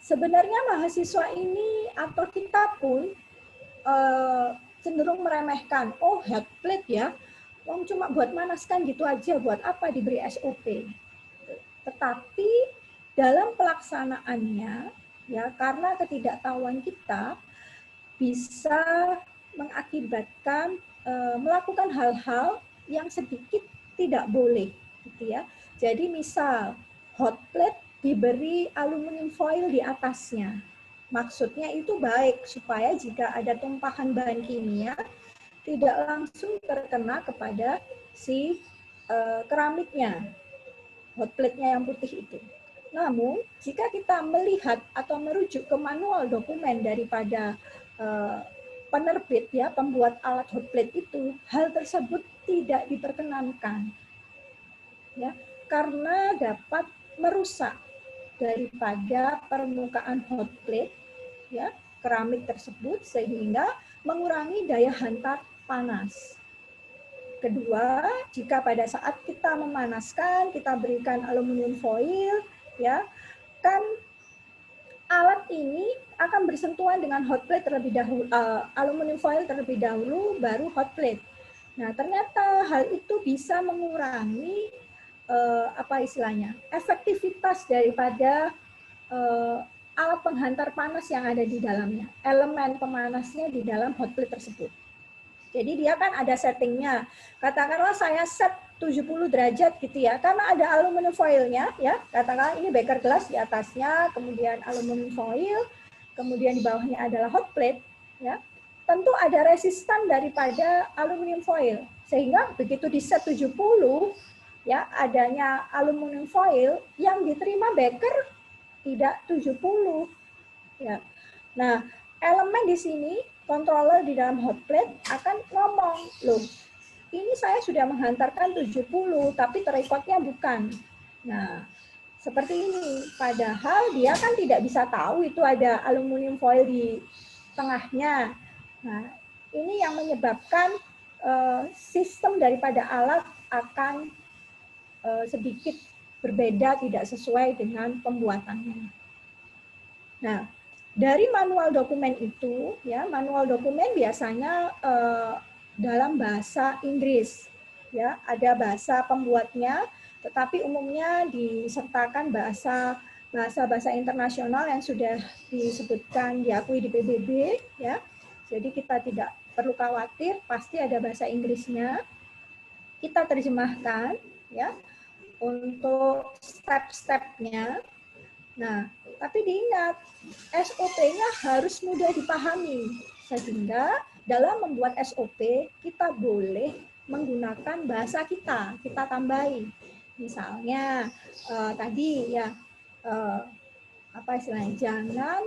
sebenarnya mahasiswa ini atau kita pun cenderung meremehkan, oh hot plate ya, cuma buat manaskan gitu aja, buat apa diberi SOP. Tetapi dalam pelaksanaannya, ya karena ketidaktahuan kita, bisa mengakibatkan melakukan hal-hal yang sedikit tidak boleh, gitu ya. Jadi misal hot plate diberi aluminium foil di atasnya. Maksudnya itu baik supaya jika ada tumpahan bahan kimia tidak langsung terkena kepada si keramiknya, hot plate-nya yang putih itu. Namun jika kita melihat atau merujuk ke manual dokumen daripada penerbit ya, pembuat alat hot plate itu, hal tersebut tidak diperkenankan. Ya, karena dapat merusak daripada permukaan hot plate ya, keramik tersebut sehingga mengurangi daya hantar panas. Kedua, jika pada saat kita memanaskan, kita berikan aluminium foil ya, kan alat ini akan bersentuhan dengan hot plate terlebih dahulu, aluminium foil terlebih dahulu, baru hot plate. Nah, ternyata hal itu bisa mengurangi efektivitas daripada alat penghantar panas yang ada di dalamnya, elemen pemanasnya di dalam hot plate tersebut. Jadi dia kan ada settingnya. Katakanlah saya set 70 derajat gitu ya, karena ada aluminium foilnya ya. Katakanlah ini beker gelas di atasnya, kemudian aluminium foil, kemudian di bawahnya adalah hot plate ya. Tentu ada resistan daripada aluminium foil, sehingga begitu di set 70 ya, adanya aluminium foil yang diterima beker tidak 70 ya. Nah, elemen di sini controller di dalam hot plate akan ngomong, loh, ini saya sudah menghantarkan 70 tapi terekotnya bukan. Nah, seperti ini, padahal dia kan tidak bisa tahu itu ada aluminium foil di tengahnya. Nah, ini yang menyebabkan sistem daripada alat akan sedikit berbeda, tidak sesuai dengan pembuatannya. Nah, dari manual dokumen itu, ya, manual dokumen biasanya dalam bahasa Inggris, ya, ada bahasa pembuatnya, tetapi umumnya disertakan bahasa internasional yang sudah disebutkan, diakui di PBB, ya. Jadi kita tidak perlu khawatir, pasti ada bahasa Inggrisnya. Kita terjemahkan, ya, untuk step-stepnya. Nah, tapi diingat, SOP-nya harus mudah dipahami, sehingga dalam membuat SOP, kita boleh menggunakan bahasa kita tambahi. Misalnya, tadi ya, apa istilahnya, jangan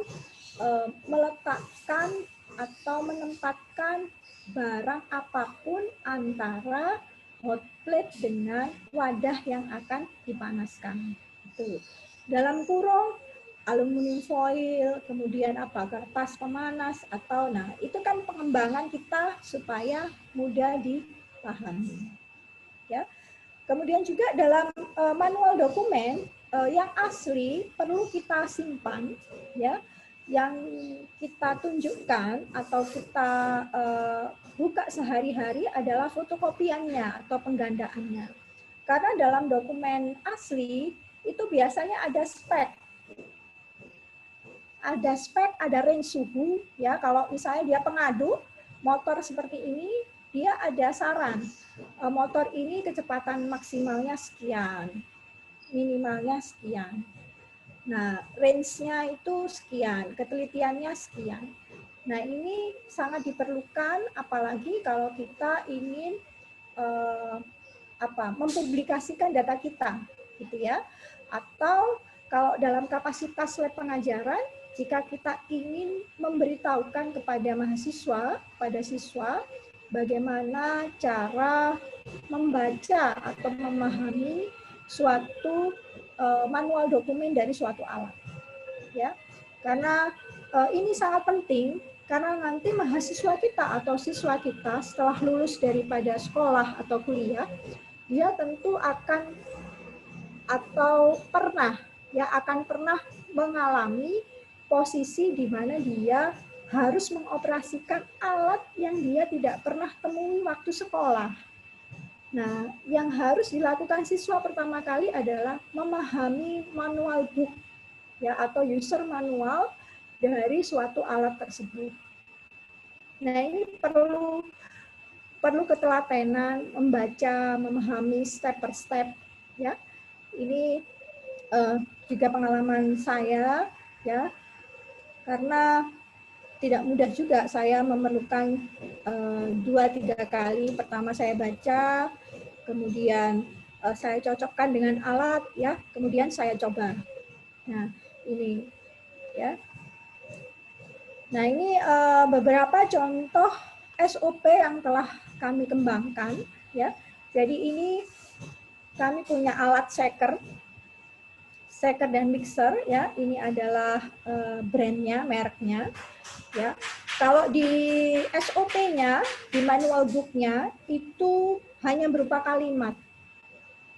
meletakkan atau menempatkan barang apapun antara hot plate dengan wadah yang akan dipanaskan. Itu. Dalam kurung aluminium foil, kemudian apa, kertas pemanas, atau nah itu kan pengembangan kita supaya mudah dipahami. Ya. Kemudian juga dalam manual dokumen yang asli perlu kita simpan, ya. Yang kita tunjukkan atau kita buka sehari-hari adalah fotokopiannya atau penggandaannya. Karena dalam dokumen asli itu biasanya ada spek. Ada spek, ada range suhu, ya. Kalau misalnya dia pengadu motor seperti ini, dia ada saran. Motor ini kecepatan maksimalnya sekian, minimalnya sekian. Nah, range-nya itu sekian, ketelitiannya sekian. Nah, ini sangat diperlukan, apalagi kalau kita ingin mempublikasikan data kita, gitu ya. Atau kalau dalam kapasitas lab pengajaran, jika kita ingin memberitahukan kepada mahasiswa, pada siswa, bagaimana cara membaca atau memahami suatu manual dokumen dari suatu alat, ya. Karena ini sangat penting, karena nanti mahasiswa kita atau siswa kita setelah lulus daripada sekolah atau kuliah, dia tentu akan atau akan pernah mengalami posisi di mana dia harus mengoperasikan alat yang dia tidak pernah temui waktu sekolah. Nah, yang harus dilakukan siswa pertama kali adalah memahami manual book, ya, atau user manual dari suatu alat tersebut. Nah, ini perlu ketelatenan, membaca, memahami step per step, ya. Ini juga pengalaman saya, ya, karena tidak mudah juga, saya memerlukan 2-3 kali. Pertama saya baca, kemudian saya cocokkan dengan alat, ya, kemudian saya coba. Nah, ini, ya. Nah, ini beberapa contoh SOP yang telah kami kembangkan, ya. Jadi ini kami punya alat shaker dan mixer, ya. Ini adalah brandnya, mereknya, ya. Kalau di SOP-nya, di manual book-nya itu hanya berupa kalimat,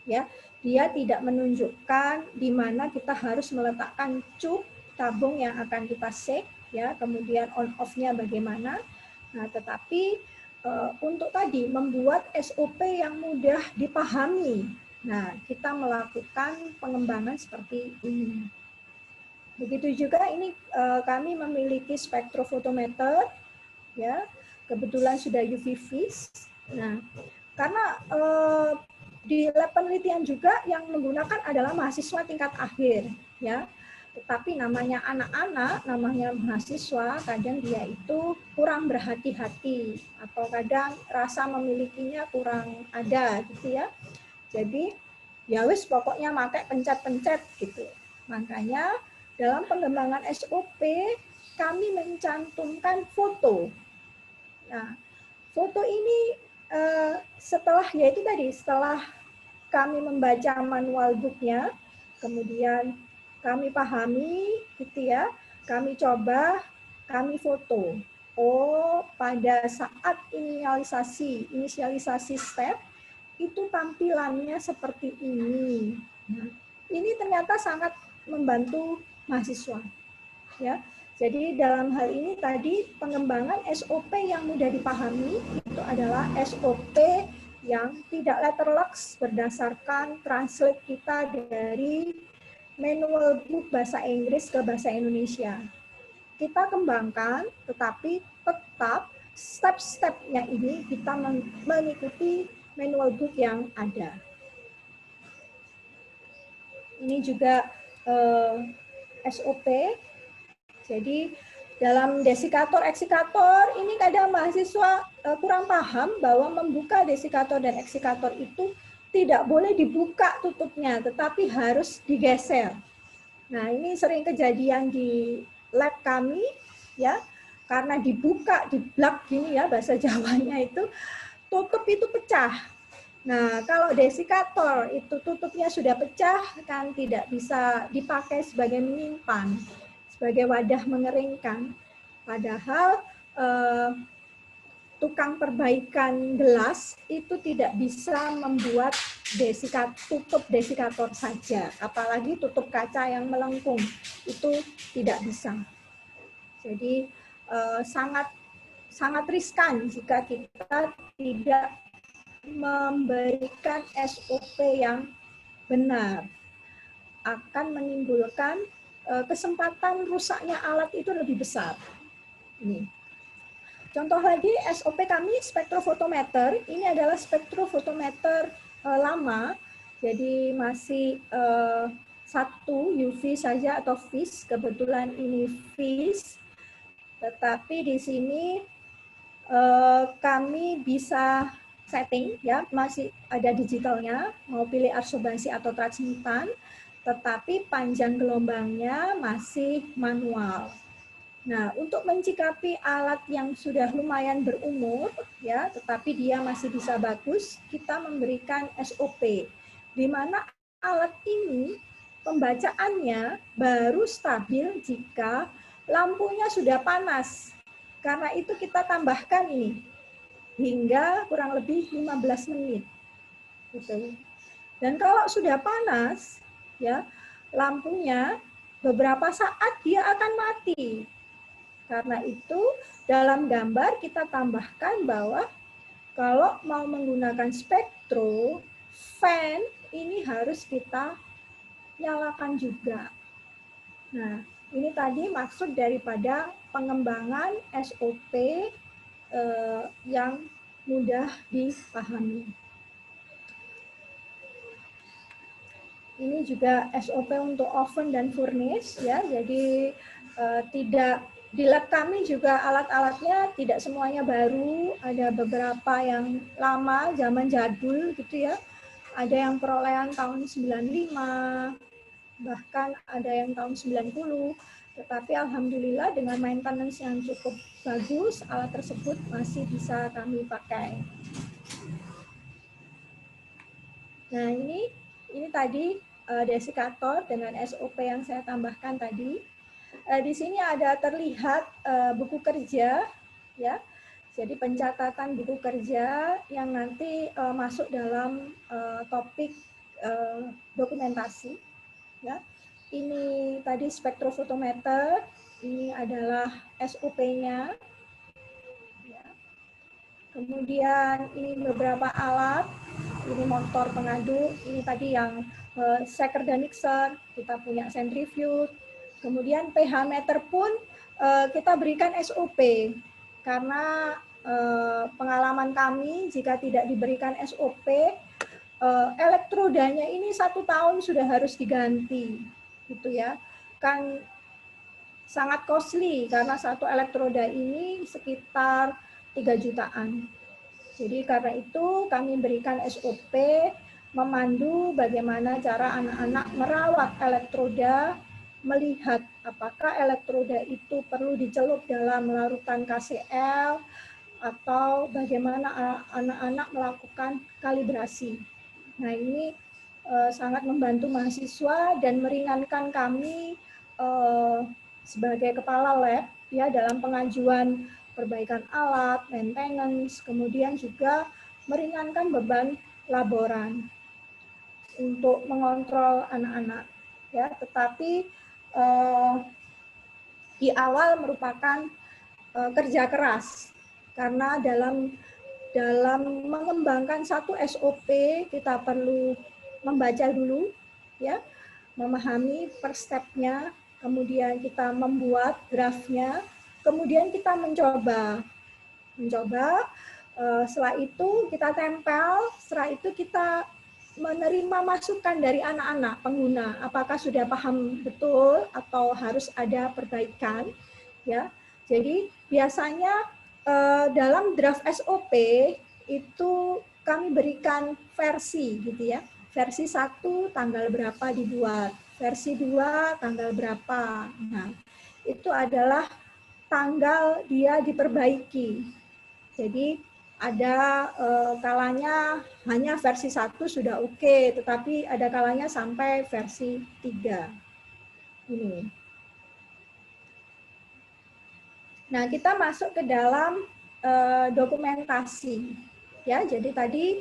ya. Dia tidak menunjukkan di mana kita harus meletakkan cup tabung yang akan kita shake, ya. Kemudian on off-nya bagaimana. Nah, tetapi untuk tadi membuat SOP yang mudah dipahami. Nah, kita melakukan pengembangan seperti ini. Begitu juga ini kami memiliki spektrofotometer, ya, kebetulan sudah UV vis. Nah, karena di lab penelitian juga yang menggunakan adalah mahasiswa tingkat akhir, ya. Tetapi namanya anak-anak, namanya mahasiswa, kadang dia itu kurang berhati-hati atau kadang rasa memilikinya kurang ada, gitu ya. Jadi ya wis pokoknya pakai pencet-pencet gitu. Makanya dalam pengembangan SOP kami mencantumkan foto. Nah, foto ini setelah kami membaca manual book-nya, kemudian kami pahami, gitu ya, kami coba, kami foto. oh pada saat inisialisasi step itu tampilannya seperti ini. Nah, ini ternyata sangat membantu mahasiswa, ya. Jadi dalam hal ini tadi pengembangan SOP yang mudah dipahami itu adalah SOP yang tidak letterlux berdasarkan translate kita dari manual book bahasa Inggris ke bahasa Indonesia. Kita kembangkan, tetapi tetap step-stepnya ini kita mengikuti manual book yang ada. Ini juga SOP. Jadi dalam desikator, eksikator, ini kadang mahasiswa kurang paham bahwa membuka desikator dan eksikator itu tidak boleh dibuka tutupnya, tetapi harus digeser. Nah, ini sering kejadian di lab kami, ya, karena dibuka, diblak gini ya, bahasa Jawanya itu, tutup itu pecah. Nah, kalau desikator itu tutupnya sudah pecah, kan tidak bisa dipakai sebagai menyimpan, sebagai wadah mengeringkan. Padahal tukang perbaikan gelas itu tidak bisa membuat tutup desikator saja, apalagi tutup kaca yang melengkung, itu tidak bisa. Jadi sangat riskan jika kita tidak memberikan SOP yang benar, akan menimbulkan kesempatan rusaknya alat itu lebih besar. Ini. Contoh lagi SOP kami spektrofotometer, ini adalah spektrofotometer lama, jadi masih satu UV saja atau VIS, kebetulan ini VIS, tetapi di sini kami bisa setting, ya masih ada digitalnya, mau pilih absorbansi atau transmitan, tetapi panjang gelombangnya masih manual. Nah, untuk mencikapi alat yang sudah lumayan berumur, ya, tetapi dia masih bisa bagus, kita memberikan SOP, di mana alat ini pembacaannya baru stabil jika lampunya sudah panas. Karena itu kita tambahkan ini hingga kurang lebih 15 menit. Gitu. Dan kalau sudah panas, ya, lampunya beberapa saat dia akan mati. Karena itu, dalam gambar kita tambahkan bahwa kalau mau menggunakan spektro, fan ini harus kita nyalakan juga. Nah, ini tadi maksud daripada pengembangan SOP yang mudah dipahami. Ini juga SOP untuk oven dan furnace, ya. Jadi tidak di lab kami juga alat-alatnya tidak semuanya baru, ada beberapa yang lama, zaman jadul gitu ya. Ada yang perolehan tahun 95, bahkan ada yang tahun 90. Tetapi alhamdulillah dengan maintenance yang cukup bagus, alat tersebut masih bisa kami pakai. Nah, ini tadi desikator dengan SOP yang saya tambahkan tadi. Di sini ada terlihat buku kerja, ya. Jadi pencatatan buku kerja yang nanti masuk dalam topik dokumentasi, ya. Ini tadi spektrofotometer, ini adalah SOP-nya. Ya. Kemudian ini beberapa alat, ini motor pengaduk, ini tadi yang shaker dan mixer, kita punya centrifuge. Kemudian pH meter pun kita berikan SOP, karena pengalaman kami jika tidak diberikan SOP, elektrodanya ini 1 tahun sudah harus diganti, gitu ya. Kan sangat costly, karena satu elektroda ini sekitar 3 jutaan. Jadi karena itu kami berikan SOP, memandu bagaimana cara anak-anak merawat elektroda, melihat apakah elektroda itu perlu dicelup dalam larutan KCl atau bagaimana anak-anak melakukan kalibrasi. Nah, ini sangat membantu mahasiswa dan meringankan kami sebagai kepala lab, ya, dalam pengajuan perbaikan alat, maintenance, kemudian juga meringankan beban laboran untuk mengontrol anak-anak. Ya, tetapi di awal merupakan kerja keras karena dalam mengembangkan satu SOP kita perlu membaca dulu, ya, memahami per step-nya, kemudian kita membuat draft-nya, kemudian kita mencoba. Setelah itu kita tempel, setelah itu kita menerima masukan dari anak-anak pengguna, apakah sudah paham betul atau harus ada perbaikan, ya. Jadi biasanya dalam draft SOP itu kami berikan versi gitu ya. Versi 1 tanggal berapa dibuat, versi 2 tanggal berapa. Nah, itu adalah tanggal dia diperbaiki. Jadi ada kalanya hanya versi 1 sudah oke, tetapi ada kalanya sampai versi 3. Ini. Nah, kita masuk ke dalam dokumentasi. Ya, jadi tadi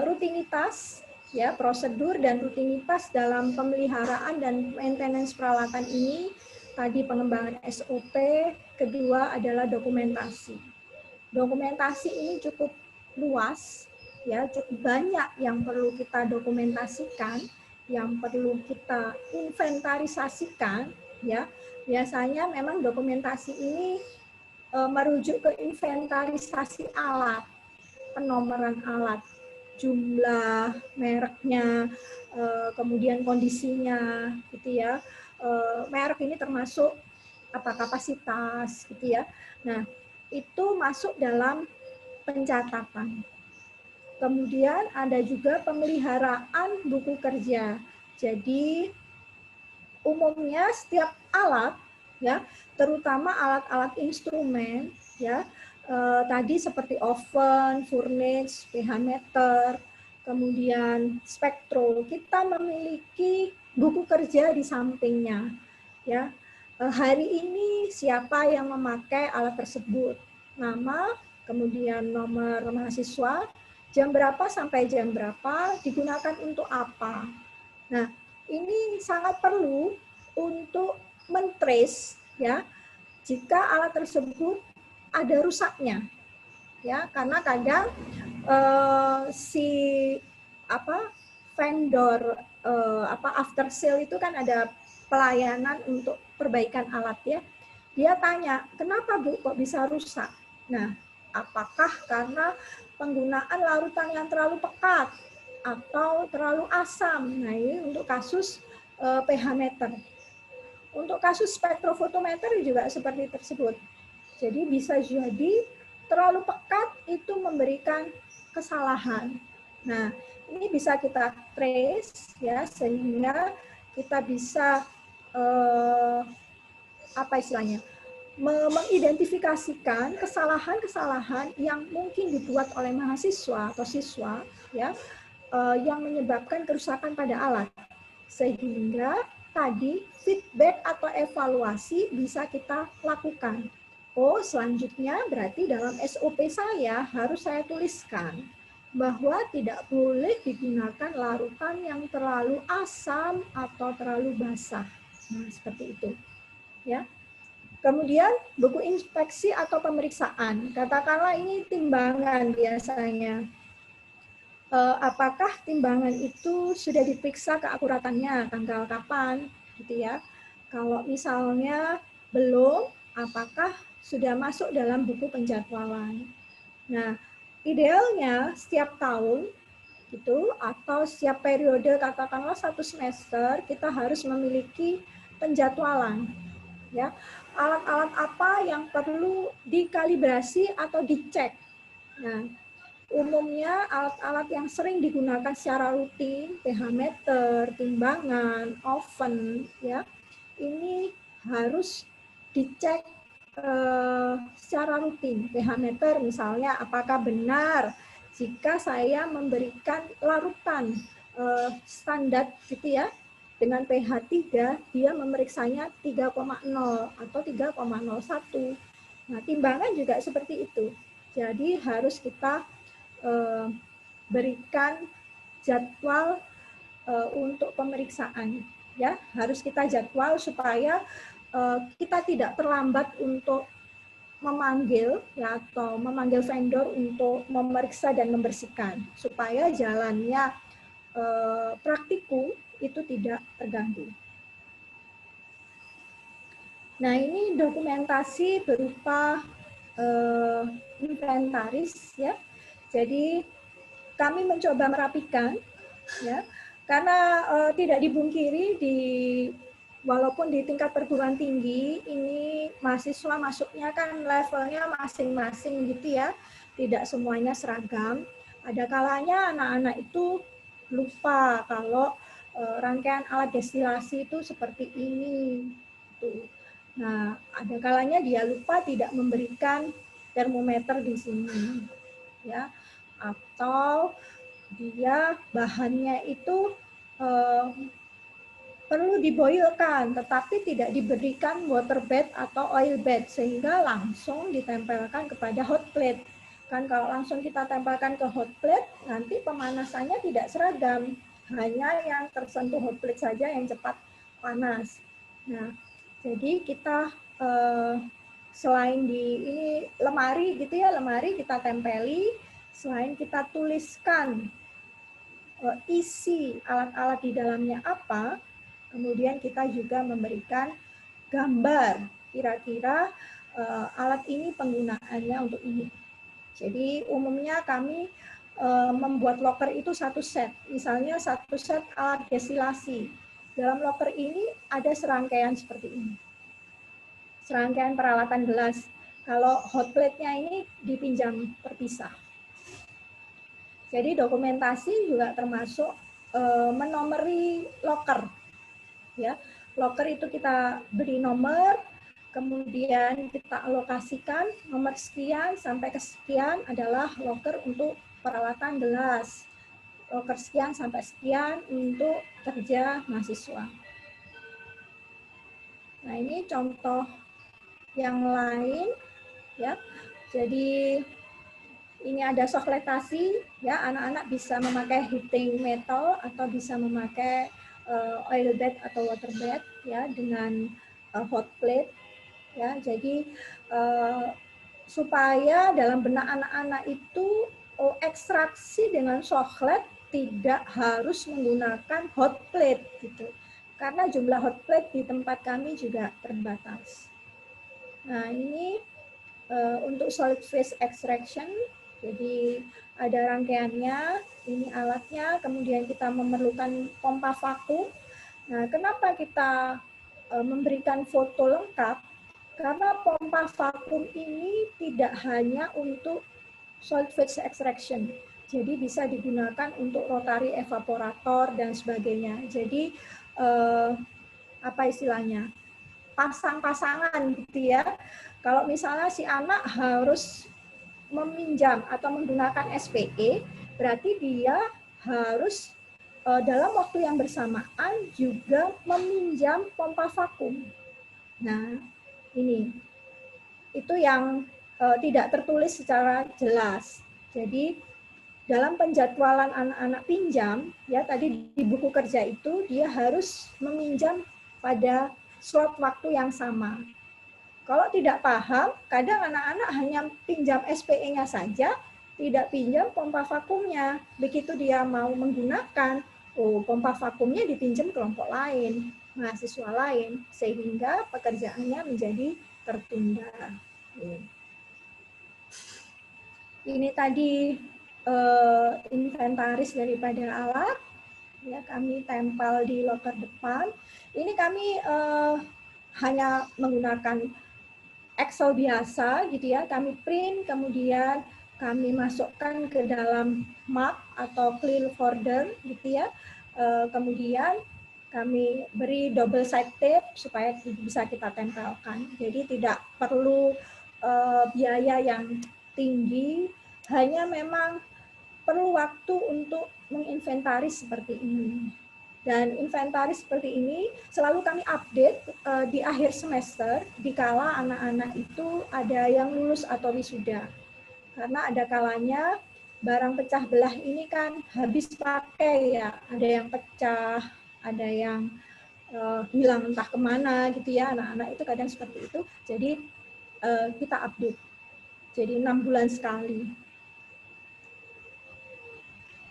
rutinitas, ya, prosedur dan rutinitas dalam pemeliharaan dan maintenance peralatan ini, tadi pengembangan SOP, kedua adalah dokumentasi. Dokumentasi ini cukup luas, ya, cukup banyak yang perlu kita dokumentasikan, yang perlu kita inventarisasikan, ya. Biasanya memang dokumentasi ini merujuk ke inventarisasi alat, penomoran alat, jumlah, mereknya, kemudian kondisinya, gitu ya. Merek ini termasuk apa kapasitas, gitu ya. Nah, itu masuk dalam pencatatan. Kemudian ada juga pemeliharaan buku kerja. Jadi umumnya setiap alat, ya, terutama alat-alat instrumen, ya, tadi seperti oven, furnace, pH meter, kemudian spektro, kita memiliki buku kerja di sampingnya, ya. Hari ini siapa yang memakai alat tersebut, nama, kemudian nomor mahasiswa, jam berapa sampai jam berapa, digunakan untuk apa. Nah, ini sangat perlu untuk men-trace, ya, jika alat tersebut ada rusaknya, ya, karena kadang si vendor after sale itu kan ada pelayanan untuk perbaikan alat, ya. Dia tanya, kenapa Bu kok bisa rusak? Nah, apakah karena penggunaan larutan yang terlalu pekat atau terlalu asam? Nah, ini untuk kasus pH meter. Untuk kasus spektrofotometer juga seperti tersebut. Jadi bisa jadi terlalu pekat itu memberikan kesalahan. Nah, ini bisa kita trace, ya, sehingga kita bisa mengidentifikasikan kesalahan-kesalahan yang mungkin dibuat oleh mahasiswa atau siswa, ya, yang menyebabkan kerusakan pada alat, sehingga tadi feedback atau evaluasi bisa kita lakukan. Oh, selanjutnya berarti dalam SOP saya harus saya tuliskan bahwa tidak boleh digunakan larutan yang terlalu asam atau terlalu basah. Nah, seperti itu, ya. Kemudian buku inspeksi atau pemeriksaan. Katakanlah ini timbangan biasanya. Apakah timbangan itu sudah diperiksa keakuratannya, tanggal kapan, gitu ya. Kalau misalnya belum, apakah sudah masuk dalam buku penjadwalan. Nah, idealnya setiap tahun gitu atau setiap periode, katakanlah 1 semester, kita harus memiliki penjadwalan, ya. Alat-alat apa yang perlu dikalibrasi atau dicek. Nah, umumnya alat-alat yang sering digunakan secara rutin, pH meter, timbangan, oven, ya, ini harus dicek secara rutin. pH meter misalnya, apakah benar jika saya memberikan larutan standar gitu ya, dengan pH 3, dia memeriksanya 3,0 atau 3,01. Nah, timbangan juga seperti itu. Jadi harus kita berikan jadwal untuk pemeriksaan, ya harus kita jadwal supaya kita tidak terlambat untuk memanggil ya atau memanggil vendor untuk memeriksa dan membersihkan supaya jalannya praktikum itu tidak terganggu. Nah, ini dokumentasi berupa inventaris ya. Jadi kami mencoba merapikan ya, karena tidak dibungkiri walaupun di tingkat perguruan tinggi ini mahasiswa masuknya kan levelnya masing-masing gitu ya, tidak semuanya seragam. Ada kalanya anak-anak itu lupa kalau rangkaian alat destilasi itu seperti ini. Tuh. Nah, ada kalanya dia lupa tidak memberikan termometer di sini, ya, atau dia bahannya itu perlu diboilkan, tetapi tidak diberikan water bed atau oil bed sehingga langsung ditempelkan kepada hot plate. Kan kalau langsung kita tempelkan ke hot plate, nanti pemanasannya tidak seragam, hanya yang tersentuh hot plate saja yang cepat panas. Nah, jadi kita selain di ini lemari gitu ya, lemari kita tempeli, selain kita tuliskan isi alat-alat di dalamnya apa, kemudian kita juga memberikan gambar kira-kira alat ini penggunaannya untuk ini. Jadi umumnya kami membuat loker itu satu set, misalnya satu set alat destilasi. Dalam loker ini ada serangkaian seperti ini. Serangkaian peralatan gelas. Kalau hot plate-nya ini dipinjam terpisah. Jadi dokumentasi juga termasuk menomori loker. Ya, loker itu kita beri nomor, kemudian kita alokasikan nomor sekian sampai ke sekian adalah loker untuk peralatan gelas. Loker sekian sampai sekian untuk kerja mahasiswa. Nah, ini contoh yang lain ya. Jadi ini ada sokletasi ya, anak-anak bisa memakai heating metal atau bisa memakai oil bed atau water bed ya dengan hot plate ya. Jadi supaya dalam benak anak-anak itu ekstraksi dengan soklet tidak harus menggunakan hot plate gitu. Karena jumlah hot plate di tempat kami juga terbatas. Nah, ini untuk solid phase extraction, jadi ada rangkaiannya, ini alatnya, kemudian kita memerlukan pompa vakum. Nah, kenapa kita memberikan foto lengkap? Karena pompa vakum ini tidak hanya untuk solid phase extraction, jadi bisa digunakan untuk rotary evaporator dan sebagainya. Jadi apa istilahnya? Pasang-pasangan gitu ya. Kalau misalnya si anak harus meminjam atau menggunakan SPE, berarti dia harus dalam waktu yang bersamaan juga meminjam pompa vakum. Nah, ini itu yang tidak tertulis secara jelas. Jadi dalam penjadwalan anak-anak pinjam, ya tadi di buku kerja itu dia harus meminjam pada slot waktu yang sama. Kalau tidak paham, kadang anak-anak hanya pinjam SPE-nya saja, tidak pinjam pompa vakumnya. Begitu dia mau menggunakan, pompa vakumnya dipinjam kelompok lain, mahasiswa lain, sehingga pekerjaannya menjadi tertunda. Ini tadi inventaris daripada alat. Ya, kami tempel di loker depan. Ini kami hanya menggunakan Excel biasa gitu ya. Kami print, kemudian kami masukkan ke dalam map atau clear folder gitu ya. Kemudian kami beri double side tape supaya bisa kita tempelkan. Jadi tidak perlu biaya yang tinggi, hanya memang perlu waktu untuk menginventaris seperti ini. Dan inventaris seperti ini selalu kami update di akhir semester, dikala anak-anak itu ada yang lulus atau wisuda. Karena ada kalanya barang pecah belah ini kan habis pakai ya, ada yang pecah, ada yang hilang entah kemana gitu ya, anak-anak itu kadang seperti itu. Jadi kita update, jadi 6 bulan sekali.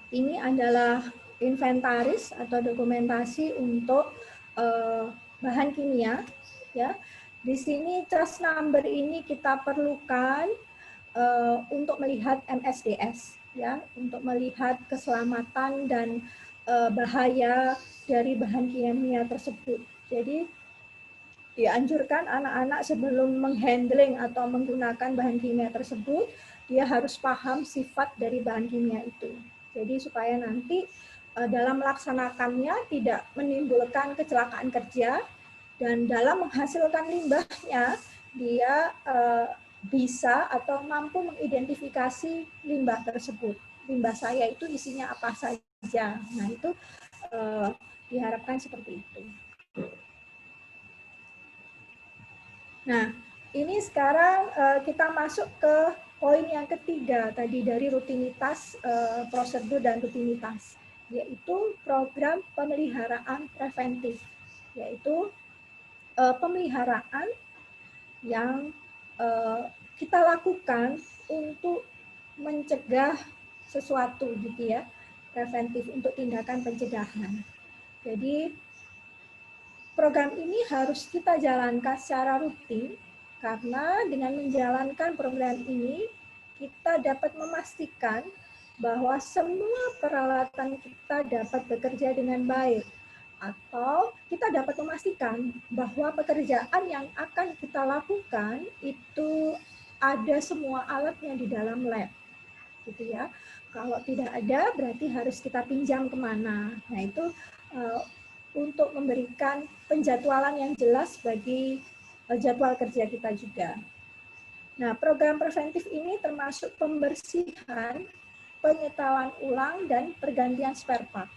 Ini adalah inventaris atau dokumentasi untuk bahan kimia. Ya, di sini trust number ini kita perlukan untuk melihat MSDS, ya, untuk melihat keselamatan dan bahaya dari bahan kimia tersebut. Jadi dianjurkan anak-anak sebelum menghandling atau menggunakan bahan kimia tersebut, dia harus paham sifat dari bahan kimia itu. Jadi supaya nanti dalam melaksanakannya tidak menimbulkan kecelakaan kerja, dan dalam menghasilkan limbahnya dia bisa atau mampu mengidentifikasi limbah tersebut. Limbah saya itu isinya apa saja. Nah itu diharapkan seperti itu. Nah, ini sekarang kita masuk ke poin yang ketiga tadi dari rutinitas, prosedur dan rutinitas, yaitu program pemeliharaan preventif, yaitu pemeliharaan yang kita lakukan untuk mencegah sesuatu gitu ya, preventif untuk tindakan pencegahan. Jadi program ini harus kita jalankan secara rutin, karena dengan menjalankan program ini, kita dapat memastikan bahwa semua peralatan kita dapat bekerja dengan baik. Atau kita dapat memastikan bahwa pekerjaan yang akan kita lakukan itu ada semua alatnya di dalam lab. Gitu ya. Kalau tidak ada, berarti harus kita pinjam kemana. Nah itu untuk memberikan penjadwalan yang jelas bagi jadwal kerja kita juga. Nah, program preventif ini termasuk pembersihan, penyetelan ulang, dan pergantian spare part.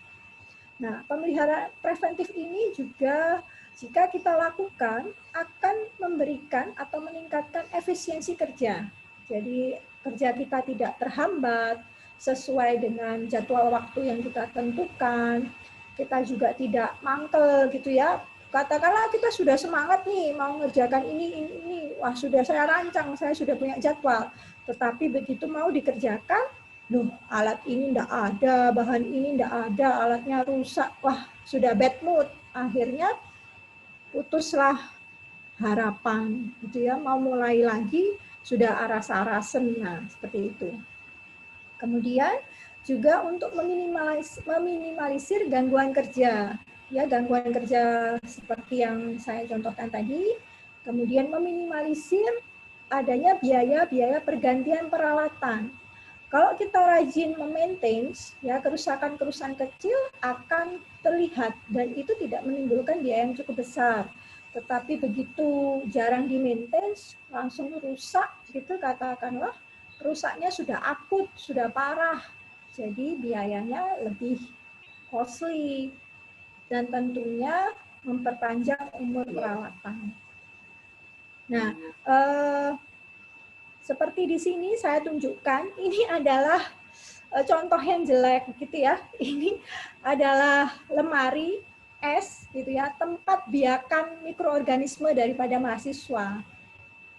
Nah, pemeliharaan preventif ini juga jika kita lakukan akan memberikan atau meningkatkan efisiensi kerja. Jadi kerja kita tidak terhambat sesuai dengan jadwal waktu yang kita tentukan. Kita juga tidak mangkel gitu ya. Katakanlah kita sudah semangat nih mau ngerjakan ini. Wah, sudah saya rancang, saya sudah punya jadwal. Tetapi begitu mau dikerjakan, loh, alat ini enggak ada, bahan ini enggak ada, alatnya rusak. Wah, sudah bad mood. Akhirnya putuslah harapan gitu ya. Mau mulai lagi sudah aras-arasen. Nah, seperti itu. Kemudian juga untuk meminimalisir gangguan kerja, ya, gangguan kerja seperti yang saya contohkan tadi. Kemudian meminimalisir adanya biaya-biaya pergantian peralatan. Kalau kita rajin memaintain, ya, kerusakan-kerusakan kecil akan terlihat dan itu tidak menimbulkan biaya yang cukup besar. Tetapi begitu jarang di-maintain, langsung rusak, gitu, katakanlah rusaknya sudah akut, sudah parah. Jadi biayanya lebih costly dan tentunya memperpanjang umur peralatan. Nah, seperti di sini saya tunjukkan, ini adalah contoh yang jelek gitu ya. Ini adalah lemari es gitu ya, tempat biakan mikroorganisme daripada mahasiswa.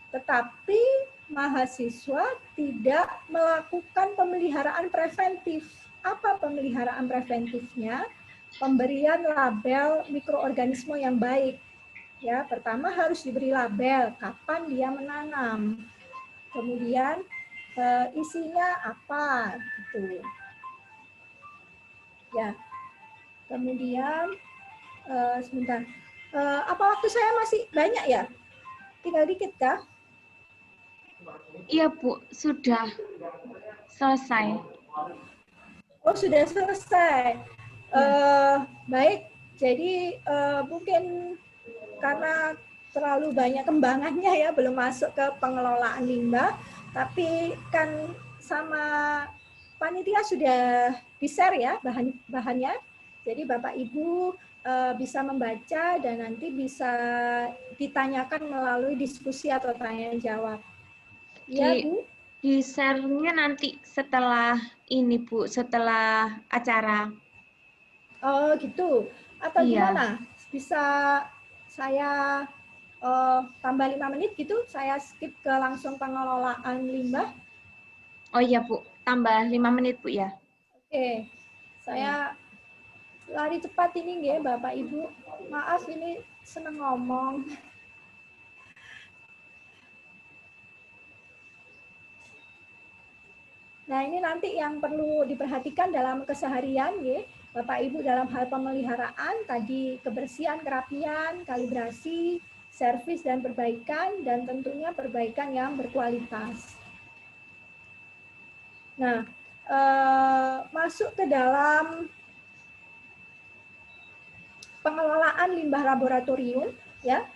Tetapi mahasiswa tidak melakukan pemeliharaan preventif. Apa pemeliharaan preventifnya? Pemberian label mikroorganisme yang baik. Ya, pertama harus diberi label kapan dia menanam. Kemudian isinya apa gitu. Ya. Kemudian sebentar. Apa waktu saya masih banyak ya? Tinggal dikit kah? Iya, Bu, sudah selesai. Oh, sudah selesai. Baik, jadi mungkin karena terlalu banyak kembangannya ya, belum masuk ke pengelolaan limbah, tapi kan sama panitia sudah di-share ya bahannya. Jadi Bapak Ibu bisa membaca dan nanti bisa ditanyakan melalui diskusi atau tanya jawab. Ya, Bu? Di share-nya nanti setelah ini, Bu, setelah acara. Oh, gitu. Atau Iya. gimana? Bisa saya tambah 5 menit gitu, saya skip ke langsung pengelolaan limbah. Oh iya, Bu. Tambah 5 menit, Bu, ya. Oke. Saya lari cepat ini nggih, Bapak Ibu. Maaf ini seneng ngomong. Nah, ini nanti yang perlu diperhatikan dalam keseharian nggih, Bapak Ibu, dalam hal pemeliharaan tadi kebersihan, kerapian, kalibrasi, servis dan perbaikan, dan tentunya perbaikan yang berkualitas. Nah, masuk ke dalam pengelolaan limbah laboratorium, ya.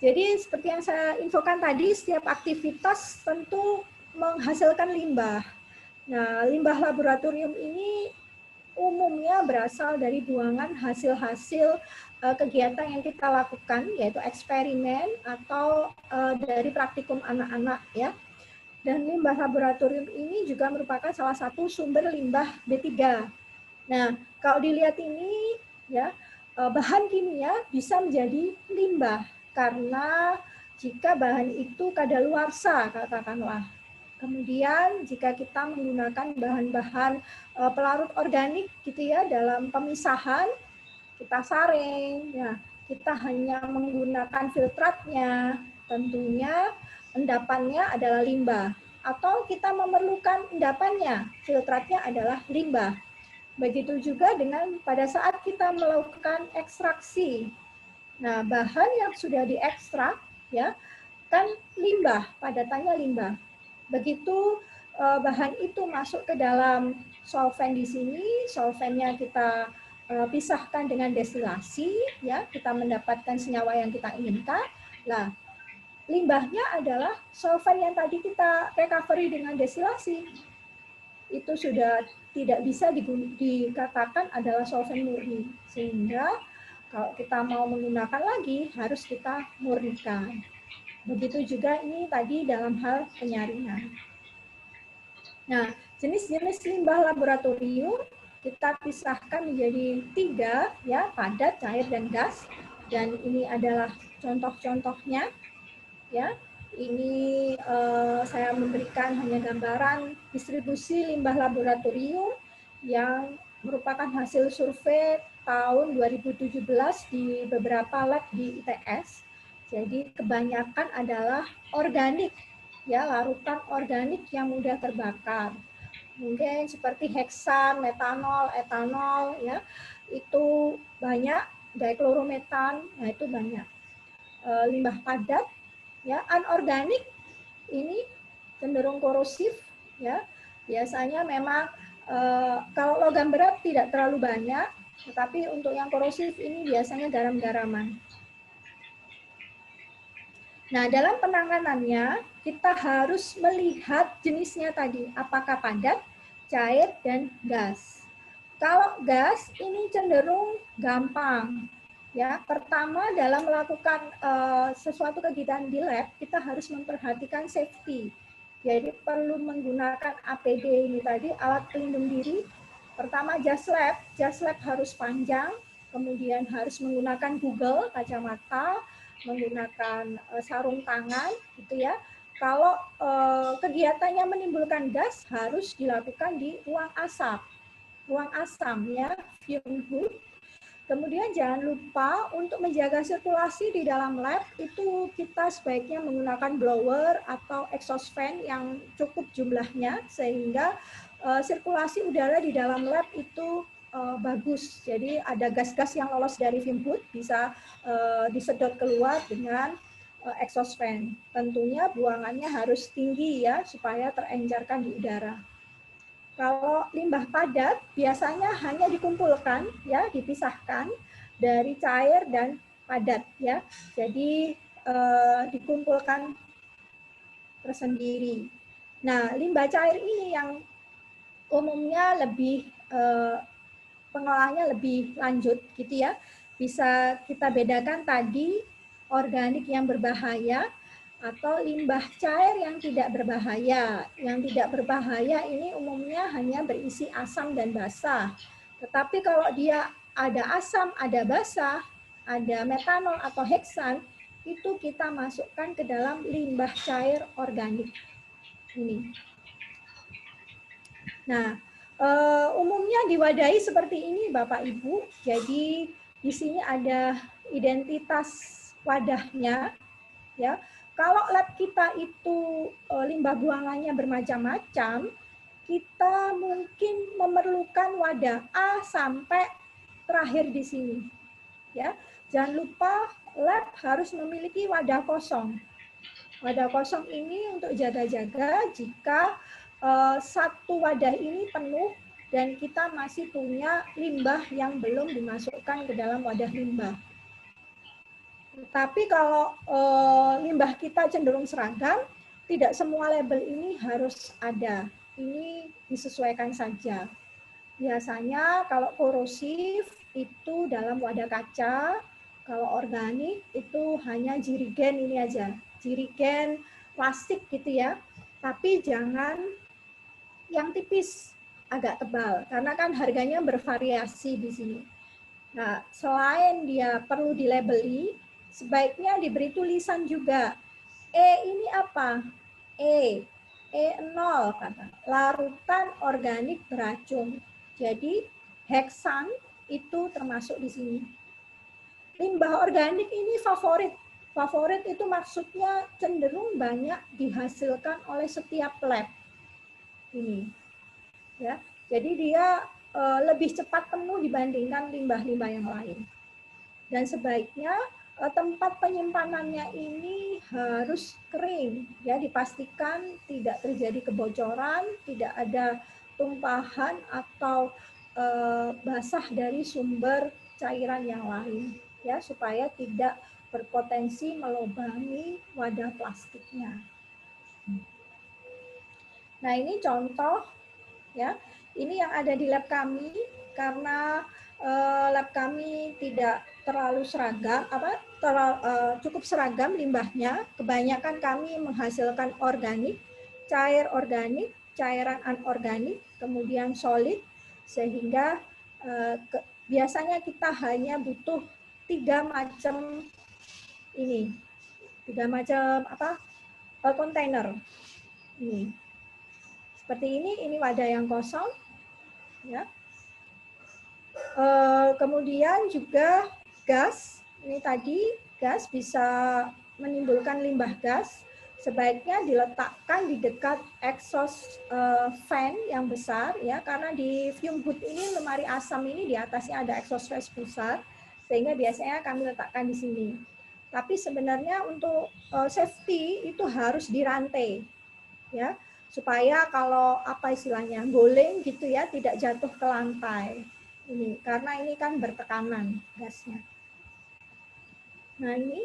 Jadi seperti yang saya infokan tadi, setiap aktivitas tentu menghasilkan limbah. Nah, limbah laboratorium ini umumnya berasal dari buangan hasil-hasil kegiatan yang kita lakukan, yaitu eksperimen atau dari praktikum anak-anak, ya. Dan limbah laboratorium ini juga merupakan salah satu sumber limbah B3. Nah, kalau dilihat ini, ya, bahan kimia bisa menjadi limbah karena jika bahan itu kadaluarsa, katakanlah. Kemudian jika kita menggunakan bahan-bahan pelarut organik gitu ya dalam pemisahan, kita saring, ya, kita hanya menggunakan filtratnya, tentunya endapannya adalah limbah. Atau kita memerlukan endapannya, filtratnya adalah limbah. Begitu juga dengan pada saat kita melakukan ekstraksi. Nah, bahan yang sudah diekstrak, ya, kan limbah, padatannya limbah. Begitu bahan itu masuk ke dalam solvent di sini, solventnya kita pisahkan dengan destilasi, ya, kita mendapatkan senyawa yang kita inginkan. Nah, limbahnya adalah solvent yang tadi kita recovery dengan destilasi. Itu sudah tidak bisa dikatakan adalah solvent murni, sehingga kalau kita mau menggunakan lagi harus kita murnikan. Begitu juga ini tadi dalam hal penyaringan. Nah, jenis-jenis limbah laboratorium kita pisahkan menjadi 3, ya, padat, cair, dan gas. Dan ini adalah contoh-contohnya, ya. Ini saya memberikan hanya gambaran distribusi limbah laboratorium yang merupakan hasil survei tahun 2017 di beberapa lab di ITS. Jadi kebanyakan adalah organik, ya, larutan organik yang mudah terbakar. Mungkin seperti heksan, metanol, etanol, ya, itu banyak, diklorometan, nah itu banyak. Limbah padat, ya, anorganik ini cenderung korosif, ya. Biasanya memang kalau logam berat tidak terlalu banyak, tetapi untuk yang korosif ini biasanya garam-garaman. Nah, dalam penanganannya kita harus melihat jenisnya tadi, apakah padat, cair, dan gas. Kalau gas ini cenderung gampang. Ya, pertama dalam melakukan sesuatu kegiatan di lab, kita harus memperhatikan safety. Jadi perlu menggunakan APD ini tadi, alat pelindung diri. Pertama jas lab harus panjang, kemudian harus menggunakan Google, kacamata, menggunakan sarung tangan, gitu ya. Kalau kegiatannya menimbulkan gas harus dilakukan di ruang asam, ya, fume hood. Kemudian jangan lupa untuk menjaga sirkulasi di dalam lab itu kita sebaiknya menggunakan blower atau exhaust fan yang cukup jumlahnya sehingga sirkulasi udara di dalam lab itu bagus. Jadi ada gas-gas yang lolos dari fume hood bisa disedot keluar dengan exhaust fan. Tentunya buangannya harus tinggi ya supaya terenjarkan di udara. Kalau limbah padat biasanya hanya dikumpulkan, ya, dipisahkan dari cair dan padat, ya. Jadi dikumpulkan tersendiri. Nah, limbah cair ini yang umumnya lebih pengelolaannya lebih lanjut gitu ya. Bisa kita bedakan tadi organik yang berbahaya atau limbah cair yang tidak berbahaya. Yang tidak berbahaya ini umumnya hanya berisi asam dan basa. Tetapi kalau dia ada asam, ada basa, ada metanol atau heksan, itu kita masukkan ke dalam limbah cair organik. Ini. Nah, umumnya diwadahi seperti ini Bapak Ibu. Jadi di sini ada identitas wadahnya ya. Kalau lab kita itu limbah buangannya bermacam-macam, kita mungkin memerlukan wadah A sampai terakhir di sini. Ya, jangan lupa lab harus memiliki wadah kosong. Wadah kosong ini untuk jaga-jaga jika satu wadah ini penuh dan kita masih punya limbah yang belum dimasukkan ke dalam wadah limbah. Tapi kalau limbah kita cenderung seragam, tidak semua label ini harus ada. Ini disesuaikan saja. Biasanya kalau korosif itu dalam wadah kaca, kalau organik itu hanya jirigen ini aja. Jirigen plastik gitu ya. Tapi jangan yang tipis, agak tebal. Karena kan harganya bervariasi di sini. Nah, selain dia perlu dilabeli, sebaiknya diberi tulisan juga. Ini apa? E0 kata. Larutan organik beracun. Jadi heksan itu termasuk di sini. Limbah organik ini favorit. Favorit itu maksudnya cenderung banyak dihasilkan oleh setiap lab. Ini. Ya. Jadi dia lebih cepat penuh dibandingkan limbah-limbah yang lain. Dan sebaiknya tempat penyimpanannya ini harus kering, ya, dipastikan tidak terjadi kebocoran, tidak ada tumpahan atau basah dari sumber cairan yang lain, ya, supaya tidak berpotensi melubangi wadah plastiknya. Nah, ini contoh, ya, ini yang ada di lab kami karena lab kami tidak terlalu seragam, cukup seragam limbahnya. Kebanyakan kami menghasilkan organik, cair organik, cairan anorganik, kemudian solid, sehingga biasanya kita hanya butuh 3 macam ini, 3 macam kontainer. Ini seperti ini wadah yang kosong, ya. Kemudian juga gas, ini tadi gas bisa menimbulkan limbah gas, sebaiknya diletakkan di dekat exhaust fan yang besar, ya, karena di fume hood ini, lemari asam ini di atasnya ada exhaust fan besar, sehingga biasanya kami letakkan di sini. Tapi sebenarnya untuk safety itu harus dirantai, ya, supaya kalau apa istilahnya guling gitu ya, tidak jatuh ke lantai. Ini karena ini kan bertekanan gasnya. Nah, ini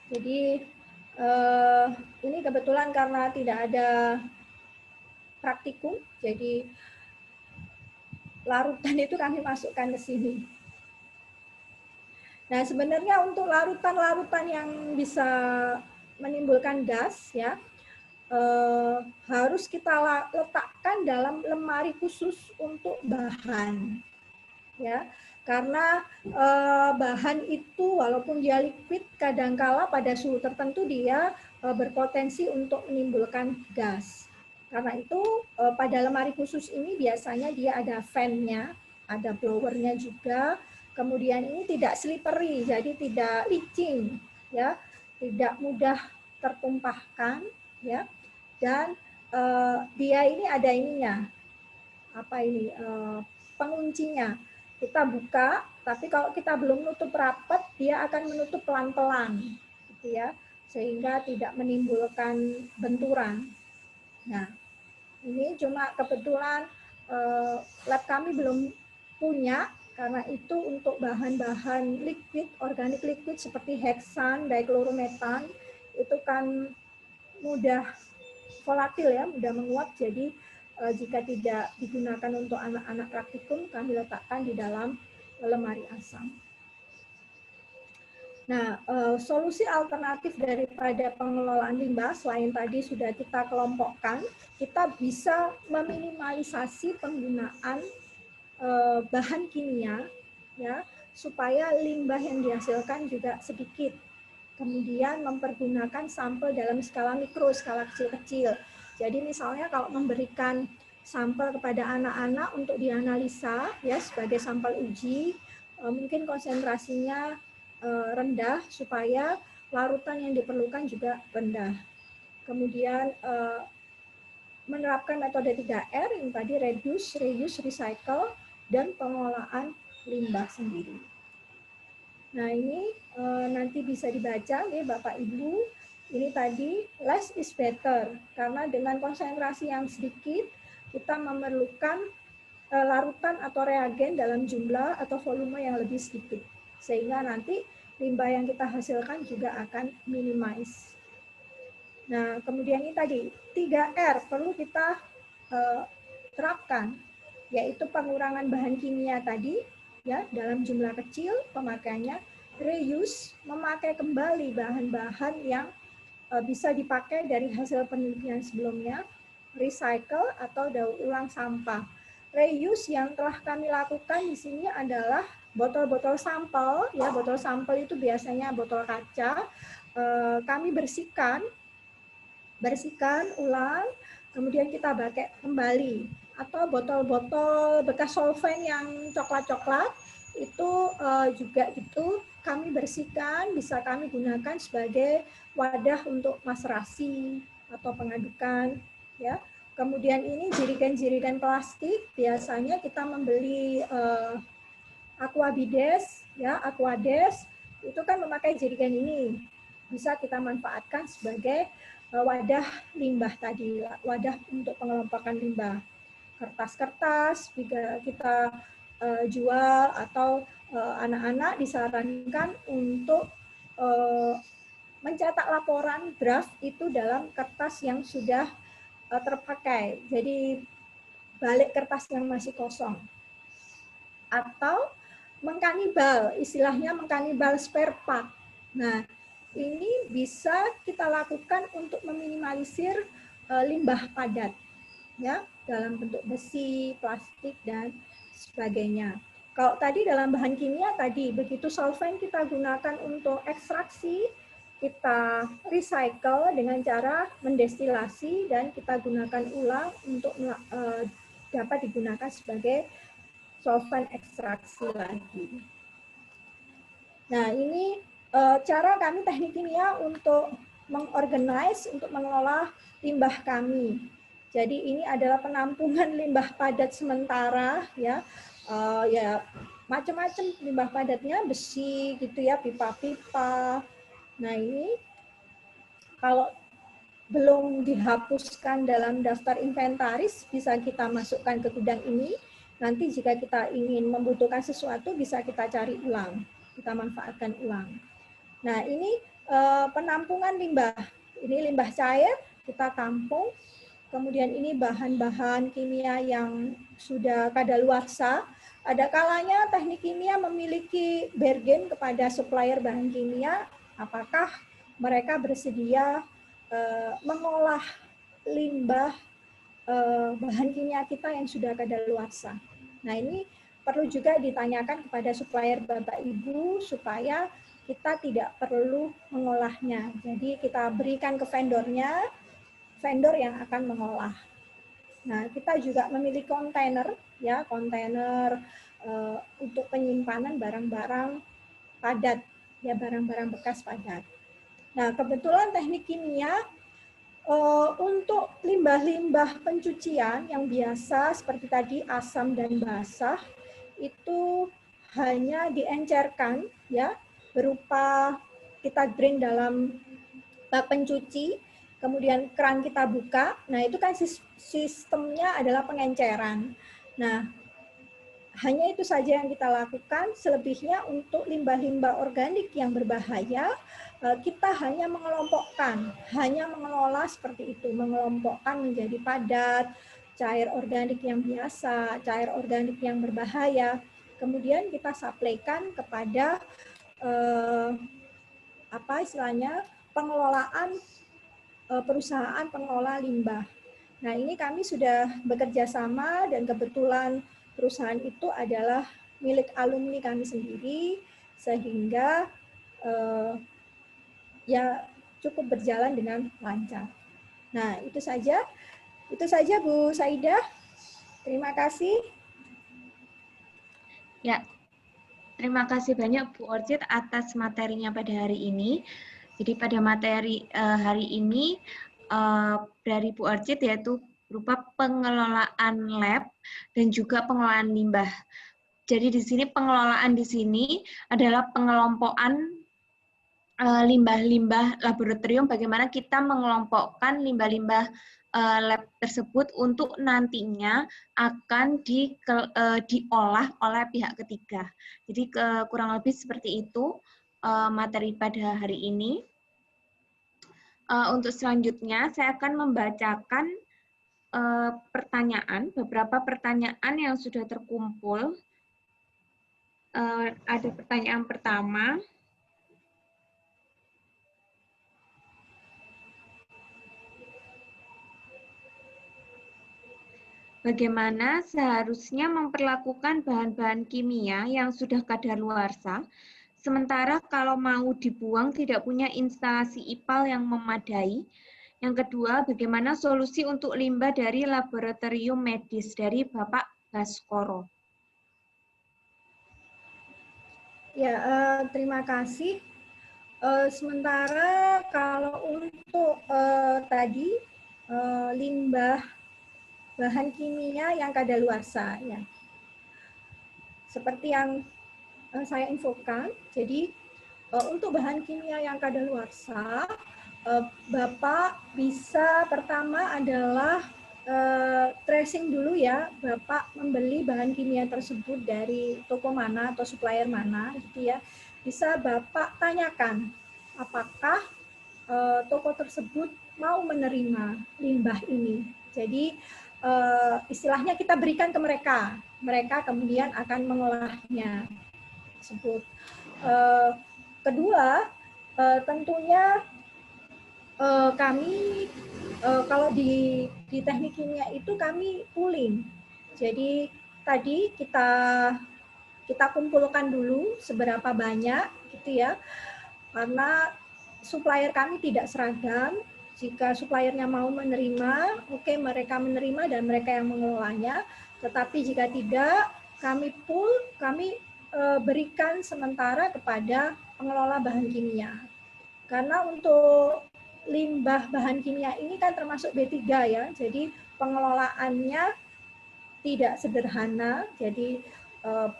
jadi ini kebetulan karena tidak ada praktikum, jadi larutan itu kami masukkan ke sini. Nah, sebenarnya untuk larutan-larutan yang bisa menimbulkan gas, ya, harus kita letakkan dalam lemari khusus untuk bahan, ya, karena bahan itu walaupun dia liquid, kadangkala pada suhu tertentu dia berpotensi untuk menimbulkan gas. Karena itu pada lemari khusus ini biasanya dia ada fan-nya, ada blower-nya juga, kemudian ini tidak slippery, jadi tidak licin, ya, tidak mudah tertumpahkan, ya. Dan dia ini ada ininya, penguncinya. Kita buka, tapi kalau kita belum menutup rapat, dia akan menutup pelan-pelan, gitu ya, sehingga tidak menimbulkan benturan. Nah, ini cuma kebetulan lab kami belum punya, karena itu untuk bahan-bahan liquid, organik liquid seperti heksan, diklorometan, itu kan mudah volatil ya, mudah menguap, jadi jika tidak digunakan untuk anak-anak praktikum, kami letakkan di dalam lemari asam. Nah, solusi alternatif daripada pengelolaan limbah selain tadi sudah kita kelompokkan, kita bisa meminimalisasi penggunaan bahan kimia, ya, supaya limbah yang dihasilkan juga sedikit. Kemudian mempergunakan sampel dalam skala mikro, skala kecil-kecil. Jadi misalnya kalau memberikan sampel kepada anak-anak untuk dianalisa, ya, sebagai sampel uji, mungkin konsentrasinya rendah supaya larutan yang diperlukan juga rendah. Kemudian menerapkan metode 3R yang tadi reduce, reuse, recycle, dan pengolahan limbah sendiri. Nah ini nanti bisa dibaca nih Bapak Ibu, ini tadi less is better, karena dengan konsentrasi yang sedikit kita memerlukan larutan atau reagen dalam jumlah atau volume yang lebih sedikit. Sehingga nanti limbah yang kita hasilkan juga akan minimize. Nah, kemudian ini tadi 3R perlu kita terapkan, yaitu pengurangan bahan kimia tadi, ya, dalam jumlah kecil pemakaiannya, reuse, memakai kembali bahan-bahan yang bisa dipakai dari hasil penelitian sebelumnya, recycle atau daur ulang sampah. Reuse yang telah kami lakukan di sini adalah botol-botol sampel, ya, botol sampel itu biasanya botol kaca, kami bersihkan ulang, kemudian kita pakai kembali. Atau botol-botol bekas solvent yang coklat-coklat, itu juga itu kami bersihkan, bisa kami gunakan sebagai wadah untuk maserasi atau pengadukan, ya. Kemudian ini jirigen-jirigen plastik, biasanya kita membeli Aquabides, ya, Aquades, itu kan memakai jirigen ini. Bisa kita manfaatkan sebagai wadah limbah tadi, wadah untuk pengelompokan limbah. Kertas-kertas kita jual atau anak-anak disarankan untuk mencetak laporan draft itu dalam kertas yang sudah terpakai. Jadi balik kertas yang masih kosong. Atau mengkanibal, istilahnya mengkanibal spare part. Nah, ini bisa kita lakukan untuk meminimalisir limbah padat, ya, dalam bentuk besi, plastik, dan sebagainya. Kalau tadi dalam bahan kimia tadi, begitu solvent kita gunakan untuk ekstraksi, kita recycle dengan cara mendestilasi dan kita gunakan ulang untuk dapat digunakan sebagai solvent ekstraksi lagi. Nah, ini cara kami teknik kimia untuk mengorganize, untuk mengelola limbah kami. Jadi ini adalah penampungan limbah padat sementara, ya, ya macam-macam limbah padatnya, besi gitu ya, pipa-pipa. Nah ini kalau belum dihapuskan dalam daftar inventaris, bisa kita masukkan ke gudang ini. Nanti jika kita ingin membutuhkan sesuatu, bisa kita cari ulang, kita manfaatkan ulang. Nah ini penampungan limbah. Ini limbah cair, kita tampung. Kemudian ini bahan-bahan kimia yang sudah kadaluarsa. Ada kalanya teknik kimia memiliki bargain kepada supplier bahan kimia, apakah mereka bersedia mengolah limbah bahan kimia kita yang sudah kadaluarsa. Nah ini perlu juga ditanyakan kepada supplier Bapak Ibu supaya kita tidak perlu mengolahnya. Jadi kita berikan ke vendornya, vendor yang akan mengolah. Nah kita juga memiliki kontainer, ya, kontainer untuk penyimpanan barang-barang padat, ya, barang-barang bekas padat. Nah, kebetulan teknik kimia untuk limbah-limbah pencucian yang biasa seperti tadi asam dan basah itu hanya diencerkan, ya, berupa kita drain dalam bak pencuci, kemudian keran kita buka. Nah, itu kan sistemnya adalah pengenceran. Nah, hanya itu saja yang kita lakukan. Selebihnya untuk limbah-limbah organik yang berbahaya, kita hanya mengelompokkan, hanya mengelola seperti itu, mengelompokkan menjadi padat, cair organik yang biasa, cair organik yang berbahaya, kemudian kita sampaikan kepada apa istilahnya pengelolaan perusahaan pengelola limbah. Nah, ini kami sudah bekerja sama dan kebetulan perusahaan itu adalah milik alumni kami sendiri, sehingga ya cukup berjalan dengan lancar. Nah, itu saja Bu Saidah. Terima kasih. Ya, terima kasih banyak Bu Orchid atas materinya pada hari ini. Jadi pada materi hari ini dari Bu Orchid yaitu berupa pengelolaan lab dan juga pengelolaan limbah. Jadi di sini pengelolaan di sini adalah pengelompokan limbah-limbah laboratorium, bagaimana kita mengelompokkan limbah-limbah lab tersebut untuk nantinya akan diolah oleh pihak ketiga. Jadi kurang lebih seperti itu materi pada hari ini. Untuk selanjutnya saya akan membacakan beberapa pertanyaan yang sudah terkumpul. Ada pertanyaan pertama. Bagaimana seharusnya memperlakukan bahan-bahan kimia yang sudah kadaluarsa, sementara kalau mau dibuang tidak punya instalasi IPAL yang memadai. Yang kedua, bagaimana solusi untuk limbah dari laboratorium medis dari Bapak Baskoro. Ya, terima kasih. Sementara kalau untuk tadi limbah bahan kimia yang kadaluarsa, ya, seperti yang saya infokan, jadi untuk bahan kimia yang kadaluarsa, Bapak bisa pertama adalah tracing dulu ya, Bapak membeli bahan kimia tersebut dari toko mana atau supplier mana, gitu ya. Bisa Bapak tanyakan apakah toko tersebut mau menerima limbah ini. Jadi istilahnya kita berikan ke mereka, mereka kemudian akan mengolahnya tersebut. Kedua, tentunya kami kalau di teknik kimia itu kami pooling. Jadi tadi kita kumpulkan dulu seberapa banyak gitu ya, karena supplier kami tidak seragam. Jika suppliernya mau menerima, oke, mereka menerima dan mereka yang mengelolanya. Tetapi jika tidak, kami pool, kami berikan sementara kepada pengelola bahan kimia. Karena untuk limbah bahan kimia ini kan termasuk B3 ya, jadi pengelolaannya tidak sederhana, jadi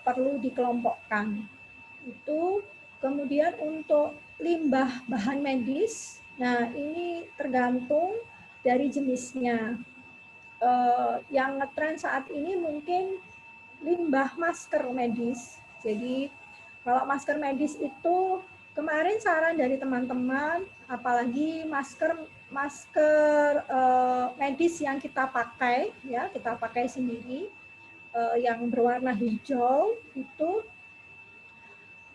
perlu dikelompokkan. Itu kemudian untuk limbah bahan medis, nah ini tergantung dari jenisnya. Yang ngetren saat ini mungkin limbah masker medis. Jadi kalau masker medis itu kemarin saran dari teman-teman, apalagi masker medis yang kita pakai, ya kita pakai sendiri, yang berwarna hijau itu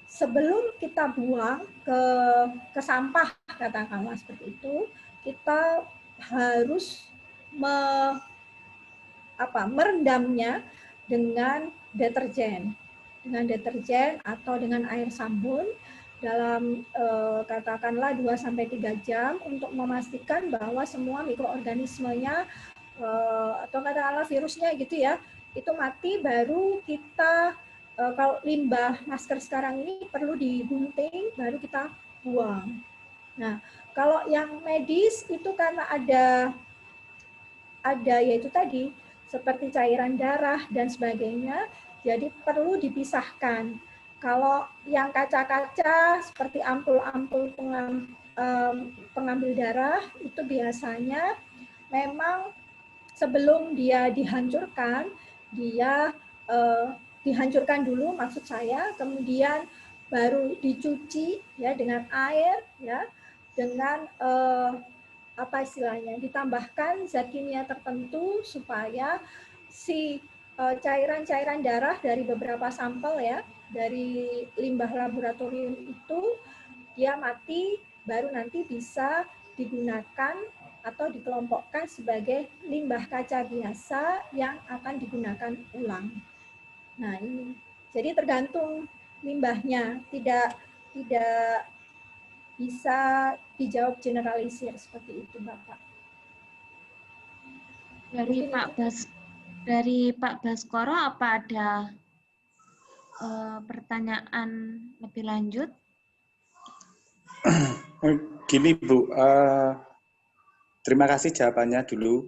sebelum kita buang ke sampah, katakanlah seperti itu, kita harus merendamnya dengan deterjen atau dengan air sabun dalam katakanlah 2-3 jam untuk memastikan bahwa semua mikroorganismenya atau katakanlah virusnya gitu ya, itu mati, baru kita kalau limbah masker sekarang ini perlu digunting baru kita buang. Nah, kalau yang medis itu karena ada yaitu tadi seperti cairan darah dan sebagainya, jadi perlu dipisahkan. Kalau yang kaca-kaca seperti ampul-ampul pengambil darah itu biasanya memang sebelum dia dihancurkan, dia dihancurkan dulu maksud saya, kemudian baru dicuci ya dengan air ya, dengan apa istilahnya, ditambahkan zat kimia tertentu supaya si cairan-cairan darah dari beberapa sampel ya, dari limbah laboratorium itu dia mati, baru nanti bisa digunakan atau dikelompokkan sebagai limbah kaca biasa yang akan digunakan ulang. Nah ini, jadi tergantung limbahnya, tidak bisa dijawab generalisir seperti itu, Bapak. Dari Pak Baskoro, apa ada pertanyaan lebih lanjut? Gini Bu, terima kasih jawabannya dulu.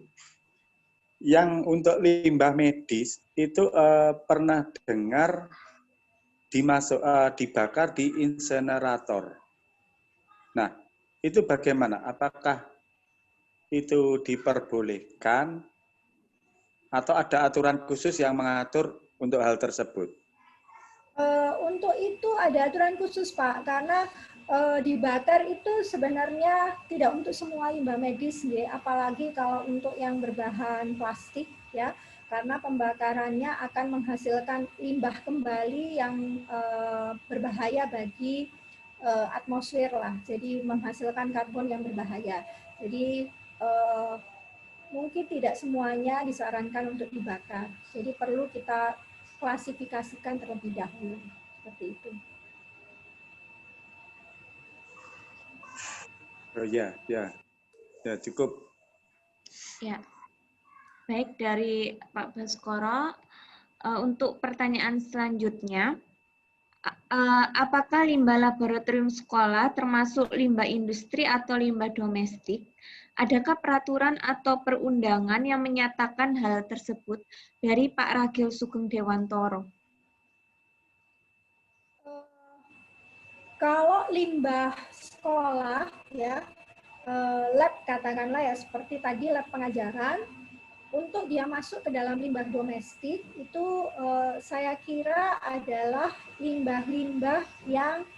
Yang untuk limbah medis itu pernah dengar dibakar di insenerator. Nah, itu bagaimana? Apakah itu diperbolehkan atau ada aturan khusus yang mengatur untuk hal tersebut? Untuk itu ada aturan khusus, Pak, karena dibakar itu sebenarnya tidak untuk semua limbah medis, ya, apalagi kalau untuk yang berbahan plastik, ya, karena pembakarannya akan menghasilkan limbah kembali yang berbahaya bagi atmosfer lah, jadi menghasilkan karbon yang berbahaya. Jadi mungkin tidak semuanya disarankan untuk dibakar. Jadi perlu kita klasifikasikan terlebih dahulu seperti itu. Oh ya cukup. Ya, baik dari Pak Baskoro. Untuk pertanyaan selanjutnya, apakah limbah laboratorium sekolah termasuk limbah industri atau limbah domestik? Adakah peraturan atau perundangan yang menyatakan hal tersebut dari Pak Ragil Sugeng Dewantoro? Kalau limbah sekolah, ya, lab katakanlah ya, seperti tadi lab pengajaran, untuk dia masuk ke dalam limbah domestik itu saya kira adalah limbah-limbah yang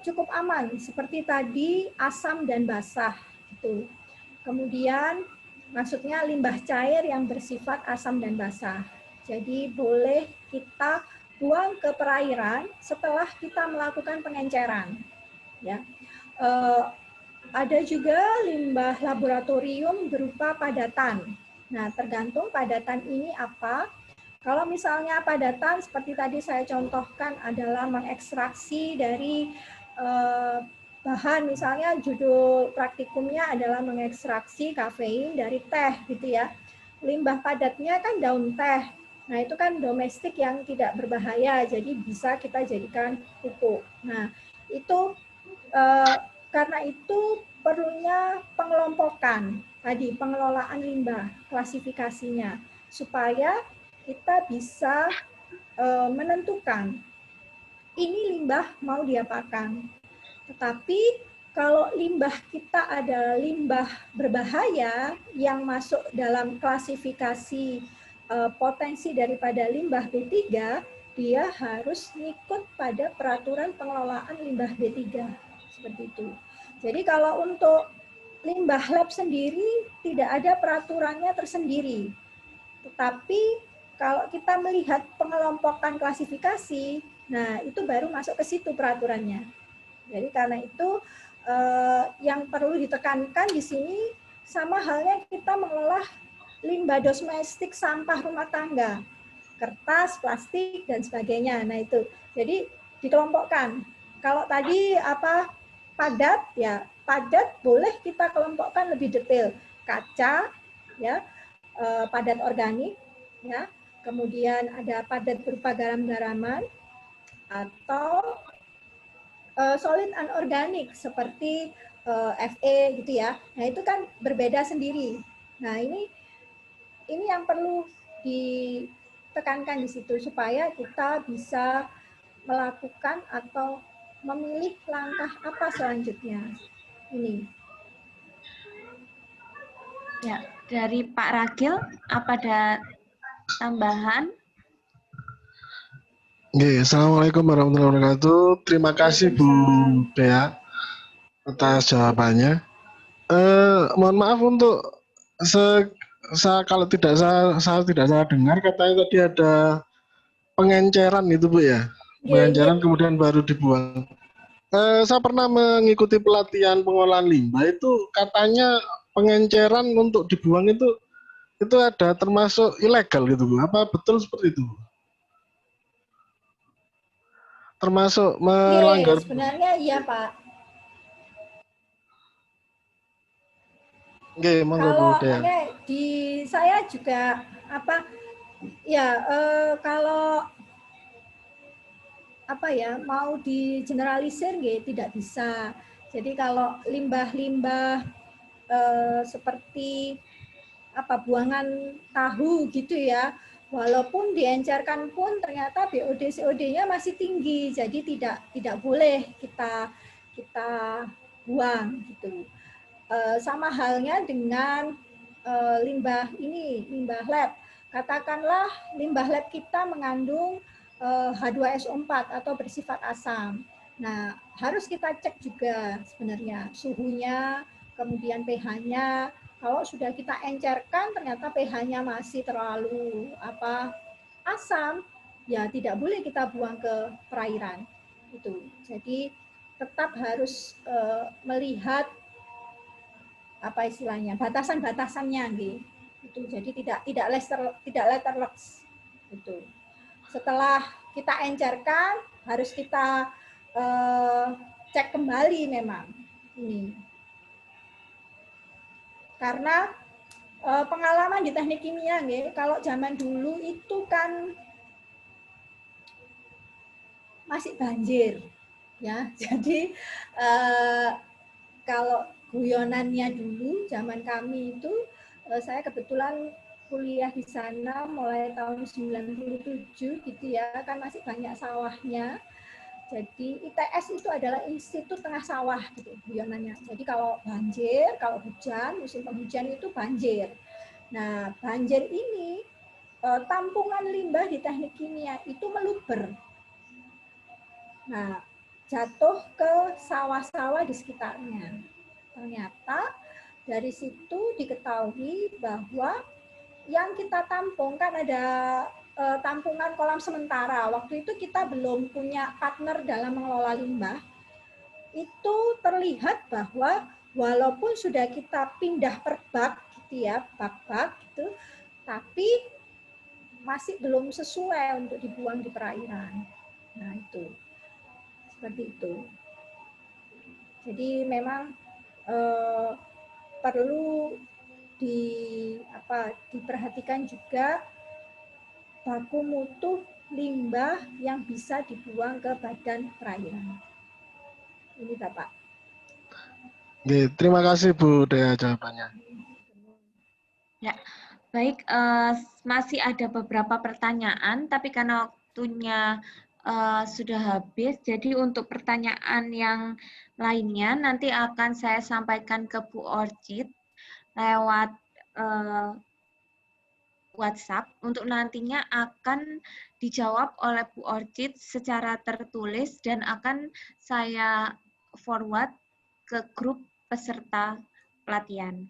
cukup aman, seperti tadi asam dan basah. Gitu. Kemudian maksudnya limbah cair yang bersifat asam dan basah. Jadi boleh kita buang ke perairan setelah kita melakukan pengenceran. Ya. Ada juga limbah laboratorium berupa padatan. Nah, tergantung padatan ini apa. Kalau misalnya padatan seperti tadi saya contohkan adalah mengekstraksi dari bahan, misalnya judul praktikumnya adalah mengekstraksi kafein dari teh gitu ya. Limbah padatnya kan daun teh. Nah, itu kan domestik yang tidak berbahaya, jadi bisa kita jadikan pupuk. Nah, itu karena itu perlunya pengelompokan tadi, pengelolaan limbah, klasifikasinya, supaya kita bisa menentukan ini limbah mau diapakan. Tetapi kalau limbah kita adalah limbah berbahaya yang masuk dalam klasifikasi potensi daripada limbah B3, dia harus ngikut pada peraturan pengelolaan limbah B3. Seperti itu. Jadi kalau untuk limbah lab sendiri tidak ada peraturannya tersendiri. Tetapi kalau kita melihat pengelompokan klasifikasi, nah itu baru masuk ke situ peraturannya. Jadi karena itu yang perlu ditekankan di sini sama halnya kita mengolah limbah domestik sampah rumah tangga, kertas, plastik dan sebagainya. Nah itu, jadi dikelompokkan. Kalau tadi padat, ya padat boleh kita kelompokkan lebih detail. Kaca, ya padat organik, ya kemudian ada padat berupa garam-garaman atau solid anorganik seperti Fe gitu ya. Nah itu kan berbeda sendiri. Nah ini yang perlu ditekankan di situ supaya kita bisa melakukan atau memilih langkah apa selanjutnya. Ini. Ya, dari Pak Ragil, apa ada tambahan? Assalamualaikum warahmatullahi wabarakatuh. Terima kasih Bu Bea atas jawabannya. Mohon maaf untuk kalau saya tidak salah dengar katanya tadi ada pengenceran itu Bu ya. Pengenceran kemudian baru dibuang. Saya pernah mengikuti pelatihan pengolahan limbah itu katanya pengenceran untuk dibuang itu ada termasuk ilegal gitu Bu. Apa betul seperti itu? Termasuk melanggar. Sebenarnya iya Pak. Kalau di saya juga apa ya kalau mau digeneralisir tidak bisa. Jadi kalau limbah-limbah seperti buangan tahu gitu ya, walaupun diencerkan pun ternyata BOD COD-nya masih tinggi, jadi tidak boleh kita buang gitu. Sama halnya dengan limbah lab. Katakanlah limbah lab kita mengandung H2SO4 atau bersifat asam. Nah, harus kita cek juga sebenarnya suhunya, kemudian pH-nya. Kalau sudah kita encerkan ternyata pH-nya masih terlalu asam, ya tidak boleh kita buang ke perairan. Itu. Jadi tetap harus melihat istilahnya batasan-batasannya gitu. Jadi tidak letterless itu. Setelah kita encerkan harus kita cek kembali memang ini. Karena pengalaman di teknik kimia kalau zaman dulu itu kan masih banjir ya. Jadi kalau guyonannya dulu zaman kami itu saya kebetulan kuliah di sana mulai tahun 97 gitu ya, kan masih banyak sawahnya. Jadi ITS itu adalah Institut Tengah Sawah gitu guyonannya. Jadi kalau banjir, kalau hujan, musim penghujan itu banjir. Nah, banjir ini tampungan limbah di teknik kimia itu meluber. Nah, jatuh ke sawah-sawah di sekitarnya. Ternyata dari situ diketahui bahwa yang kita tampung kan ada tampungan kolam sementara. Waktu itu kita belum punya partner dalam mengelola limbah. Itu terlihat bahwa walaupun sudah kita pindah per bak gitu ya, bak-bak gitu, tapi masih belum sesuai untuk dibuang di perairan. Nah, itu. Seperti itu. Jadi memang perlu diperhatikan juga baku mutu limbah yang bisa dibuang ke badan perairan. Ini Bapak. Oke, terima kasih Bu Dea jawabannya. Ya, baik. Masih ada beberapa pertanyaan, tapi karena waktunya sudah habis, jadi untuk pertanyaan yang lainnya nanti akan saya sampaikan ke Bu Orchid lewat WhatsApp, untuk nantinya akan dijawab oleh Bu Orchid secara tertulis dan akan saya forward ke grup peserta pelatihan.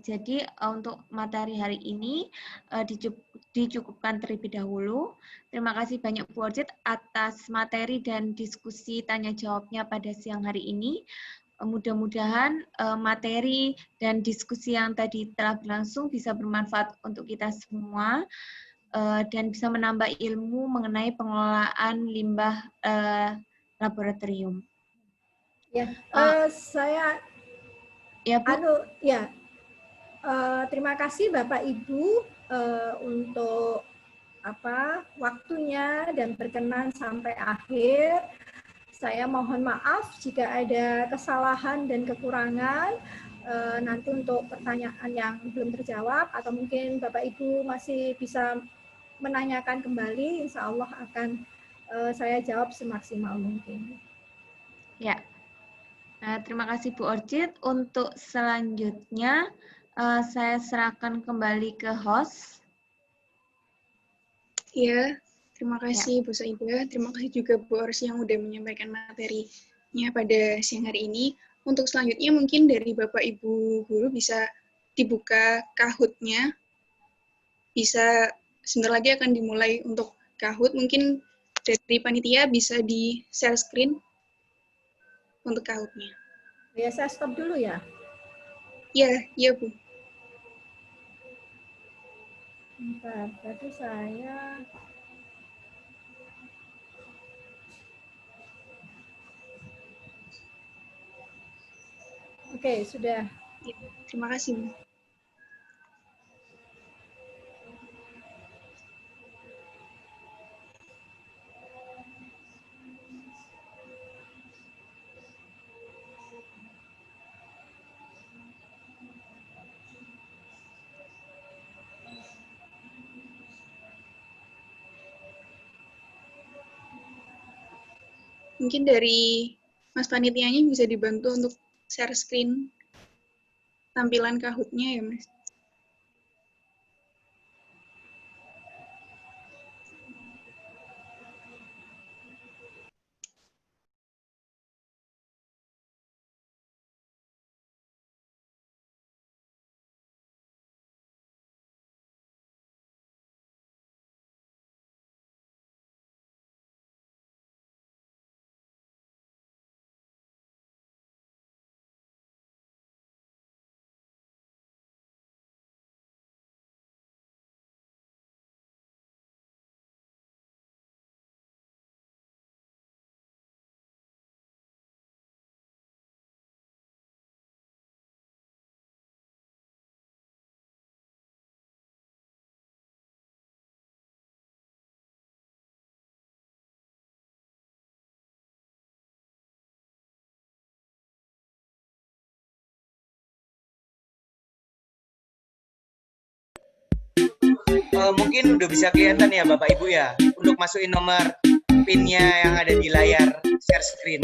Jadi untuk materi hari ini dicukupkan terlebih dahulu. Terima kasih banyak Bu Orchid atas materi dan diskusi tanya jawabnya pada siang hari ini. Mudah-mudahan materi dan diskusi yang tadi telah berlangsung bisa bermanfaat untuk kita semua dan bisa menambah ilmu mengenai pengelolaan limbah laboratorium. Ya, saya ya Bu. Terima kasih Bapak Ibu untuk waktunya dan berkenan sampai akhir. Saya mohon maaf jika ada kesalahan dan kekurangan. Nanti untuk pertanyaan yang belum terjawab atau mungkin Bapak Ibu masih bisa menanyakan kembali, insya Allah akan saya jawab semaksimal mungkin. Ya, terima kasih Bu Orchid. Untuk selanjutnya saya serahkan kembali ke host. Ya. Terima kasih Bu Saidah, terima kasih juga Bu Ors yang sudah menyampaikan materinya pada siang hari ini. untuk selanjutnya mungkin dari Bapak Ibu guru bisa dibuka Kahoot-nya. Bisa sebentar lagi akan dimulai untuk Kahoot. Mungkin dari panitia bisa di share screen untuk Kahoot-nya. Ya, saya stop dulu ya. Iya Bu. Bentar, berarti saya... Oke, sudah. Ya, terima kasih Bu. Mungkin dari Mas Panitianya bisa dibantu untuk share screen tampilan Kahoot-nya ya, Mas. Mungkin udah bisa kelihatan ya Bapak Ibu ya, untuk masukin nomor PIN-nya yang ada di layar share screen.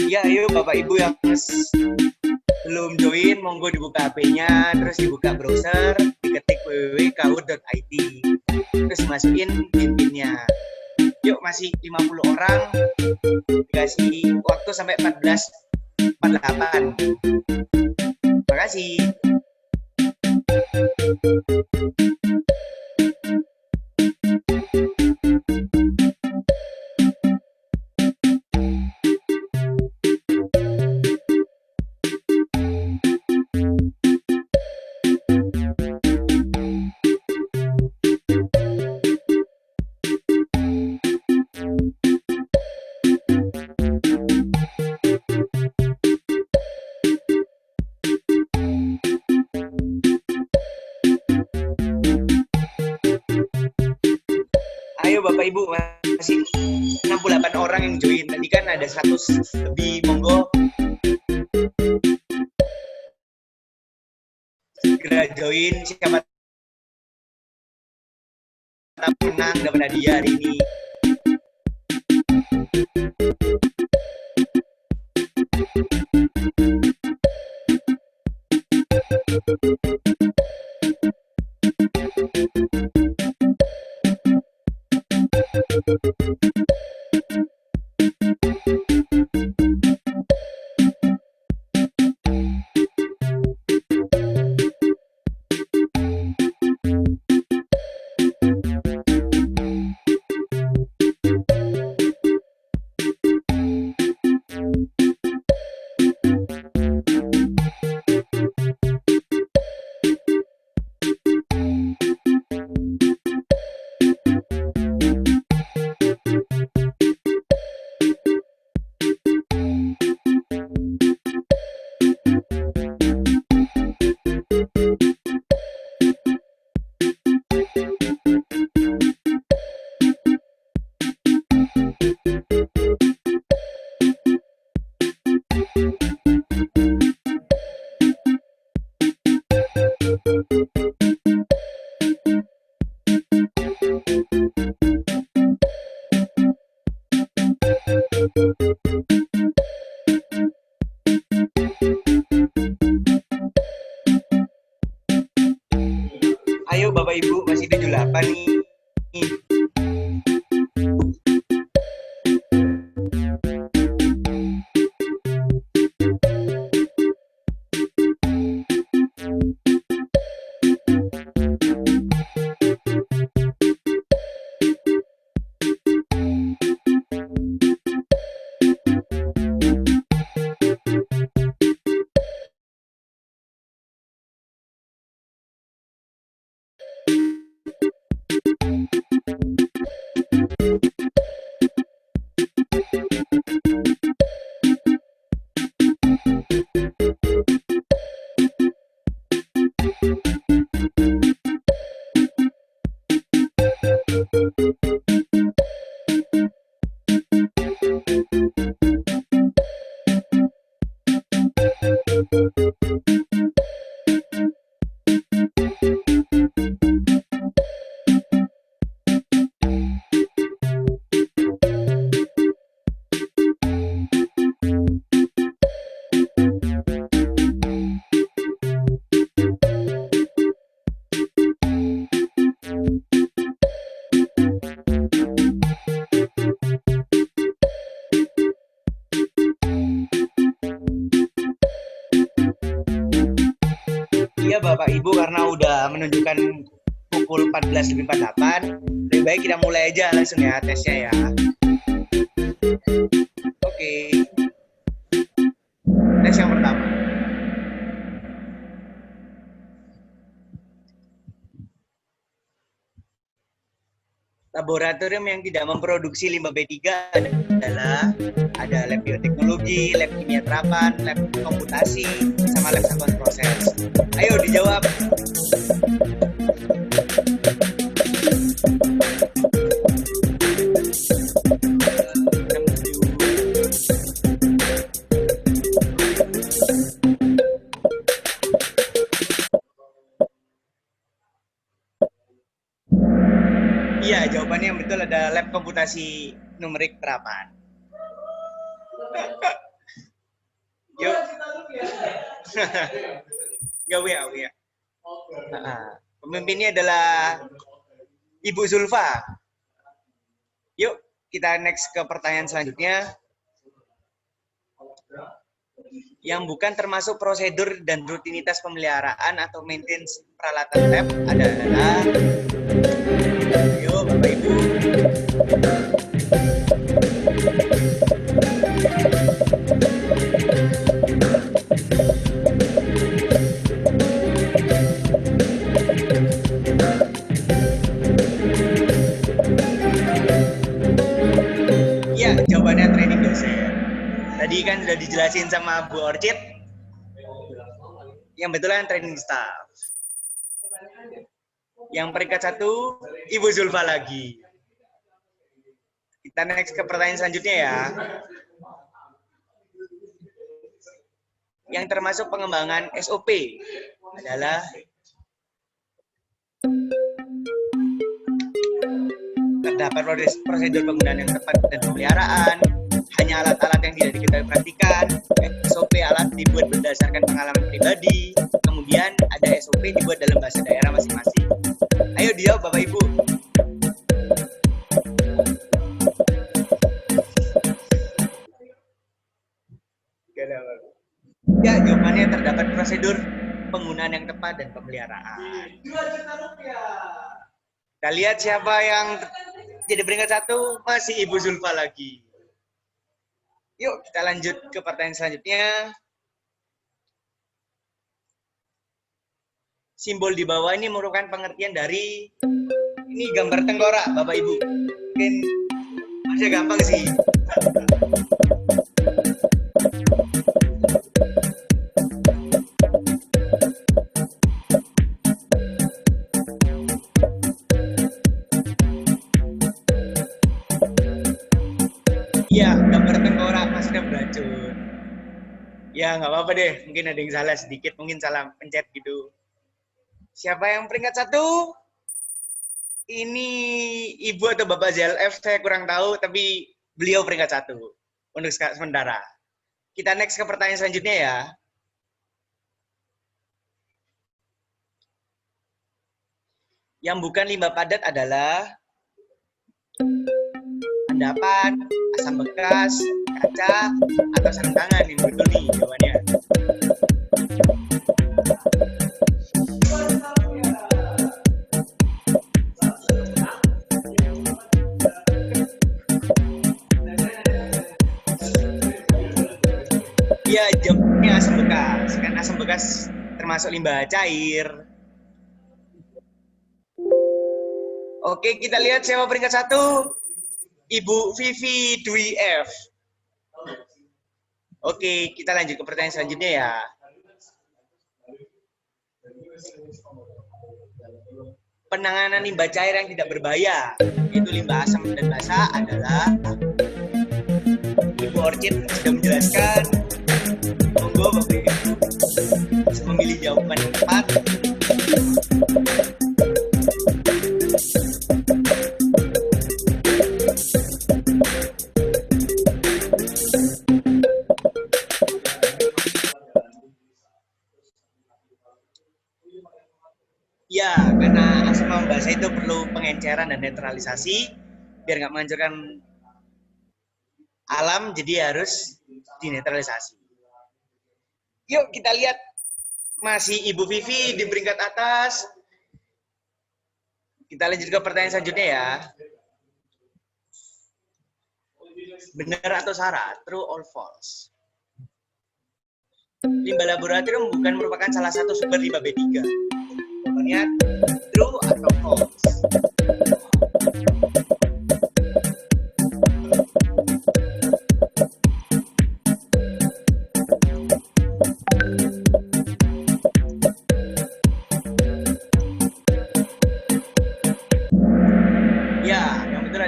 Ya, ayo Bapak Ibu yang belum join, monggo dibuka HP-nya, terus dibuka browser, diketik www.kahoot.id, terus masukin PIN-nya. Yuk, masih 50 orang, dikasih waktu sampai 14.48. Terima kasih. Ayo Bapak Ibu, masih 68 orang yang join. Tadi kan ada 100 lebih, monggo segera join. Siapa tahu menang dapat hadiah hari ini. Ayo Bapak Ibu, masih 78 nih. Iya Bapak Ibu, karena udah menunjukkan pukul 14.48, lebih baik kita mulai aja langsung ya tesnya ya. Oke. Tes yang pertama. Laboratorium yang tidak memproduksi limbah B3 adalah ada lab bioteknologi, lab kimia terapan, lab komputasi, sama lab satuan proses. Ayo dijawab. Iya, jawabannya yang betul ada lab komputasi numerik terapan. Yuk. Ya. Pemimpinnya adalah Ibu Zulfa. Yuk, kita next ke pertanyaan selanjutnya. Yang bukan termasuk prosedur dan rutinitas pemeliharaan atau maintenance peralatan lab adalah, yuk Bapak Ibu. Ya, jawabannya training dosen. Tadi kan sudah dijelasin sama Bu Orchid. Yang betulan training staff. Yang peringkat 1, Ibu Zulfa lagi. Kita next ke pertanyaan selanjutnya ya. Yang termasuk pengembangan SOP adalah terdapat prosedur penggunaan yang tepat dan pemeliharaan, hanya alat-alat yang tidak diketahui perhatikan, SOP alat dibuat berdasarkan pengalaman pribadi, kemudian ada SOP dibuat dalam bahasa daerah masing-masing. Ayo dijawab Bapak Ibu. Ya, jawabannya terdapat prosedur penggunaan yang tepat dan pemeliharaan. Kita lihat siapa yang jadi peringkat 1, masih Ibu Zulfa lagi. Yuk kita lanjut ke pertanyaan selanjutnya. Simbol di bawah ini merupakan pengertian dari, ini gambar tengkorak Bapak Ibu. Mungkin masih gampang sih. Iya, gambar tengkorak masuknya beracun. Ya, nggak apa-apa deh. Mungkin ada yang salah sedikit, mungkin salah pencet gitu. Siapa yang peringkat 1? Ini Ibu atau Bapak ZLF, saya kurang tahu, tapi beliau peringkat 1 untuk sementara. Kita next ke pertanyaan selanjutnya ya. Yang bukan limbah padat adalah endapan, asam bekas, kaca, atau sarung tangan. Yang betul nih jawabannya. Ya, jawabnya asam bekas. Kan asam bekas termasuk limbah cair. Oke, kita lihat siapa peringkat 1. Ibu Vivi Dwi F. Oke, kita lanjut ke pertanyaan selanjutnya ya. Penanganan limbah cair yang tidak berbahaya, yaitu limbah asam dan basa, adalah Ibu Orchid sudah menjelaskan. Monggo Bapak Ibu bisa memilih jawaban yang tepat. Ya, karena asam basa itu perlu pengenceran dan netralisasi biar nggak menghancurkan alam, jadi harus dinetralisasi. Yuk kita lihat, masih Ibu Vivi di peringkat atas. Kita lanjut ke pertanyaan selanjutnya ya. Benar atau salah? True or false? Limbah laboratorium bukan merupakan salah satu sumber limbah B3. Jawabannya true atau false?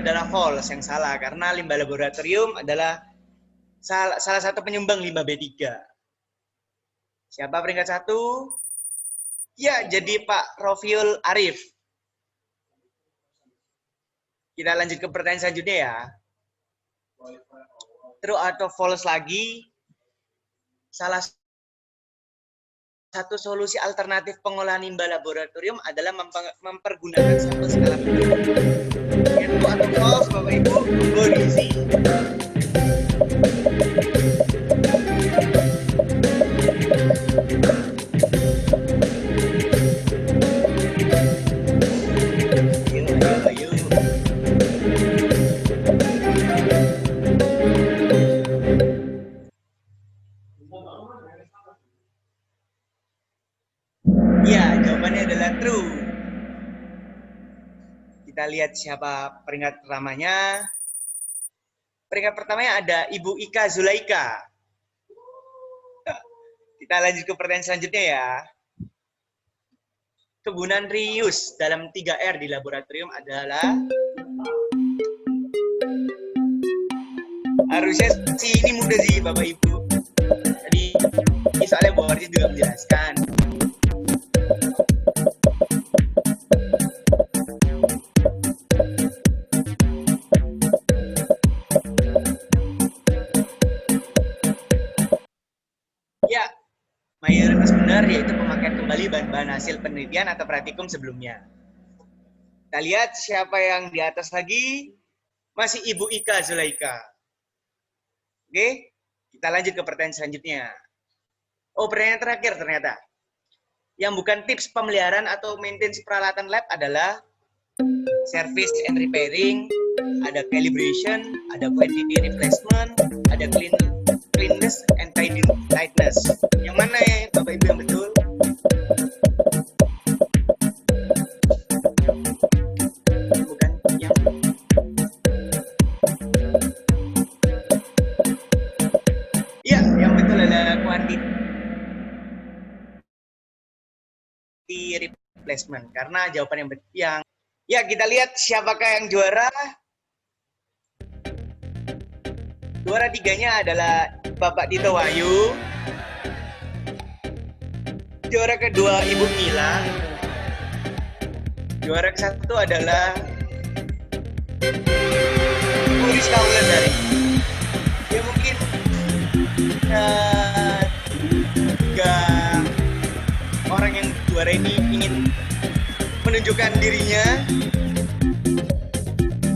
Adalah false, yang salah, karena limbah laboratorium adalah salah satu penyumbang limbah B3. Siapa peringkat 1? Ya, jadi Pak Rofiul Arif. Kita lanjut ke pertanyaan selanjutnya ya. True atau false lagi? Salah satu solusi alternatif pengolahan limbah laboratorium adalah mempergunakan sampel skala kecil. True atau false, Bapak Ibu? Monggo diisi. Ayo. Ya, jawabannya adalah true. Kita lihat siapa peringkat pertamanya. Peringkat pertamanya ada Ibu Ika Zulaika. Kita lanjut ke pertanyaan selanjutnya ya. Kegunaan reuse dalam 3R di laboratorium adalah, harusnya sih ini mudah sih Bapak Ibu. Tadi soalnya Bu Orchid juga menjelaskan. Ya, mayoritas benar, yaitu pemakaian kembali bahan-bahan hasil penelitian atau praktikum sebelumnya. Kita lihat siapa yang di atas lagi. Masih Ibu Ika Zulaika. Oke, kita lanjut ke pertanyaan selanjutnya. Oh, pertanyaan terakhir ternyata. Yang bukan tips pemeliharaan atau maintenance peralatan lab adalah service and repairing, ada calibration, ada quantity replacement, ada cleanness and tightness. Yang mana ya Bapak Ibu yang betul? Bukan yang ya, yang betul adalah quantity replacement, karena jawaban yang ya, kita lihat siapakah yang juara. Juara 3-nya adalah Bapak Dito Wahyu. Juara kedua Ibu Mila. Juara ke-1 adalah Ibu Rizka Wulandari. Ya mungkin tiga orang yang juara ini ingin menunjukkan dirinya.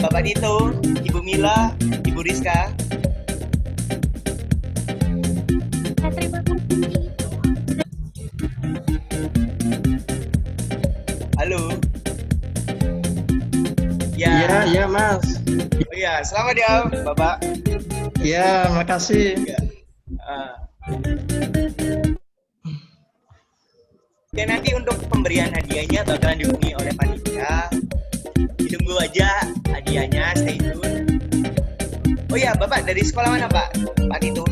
Bapak Dito, Ibu Mila, Ibu Rizka. Terima kasih. Halo. Ya. Iya, Mas. Oh iya, selamat ya, Bapak. Iya, makasih. Ya, nanti untuk pemberian hadiahnya bakalan dihubungi oleh panitia. Ditunggu aja hadiahnya, stay tune. Oh iya, Bapak dari sekolah mana, Pak? Pak Tito?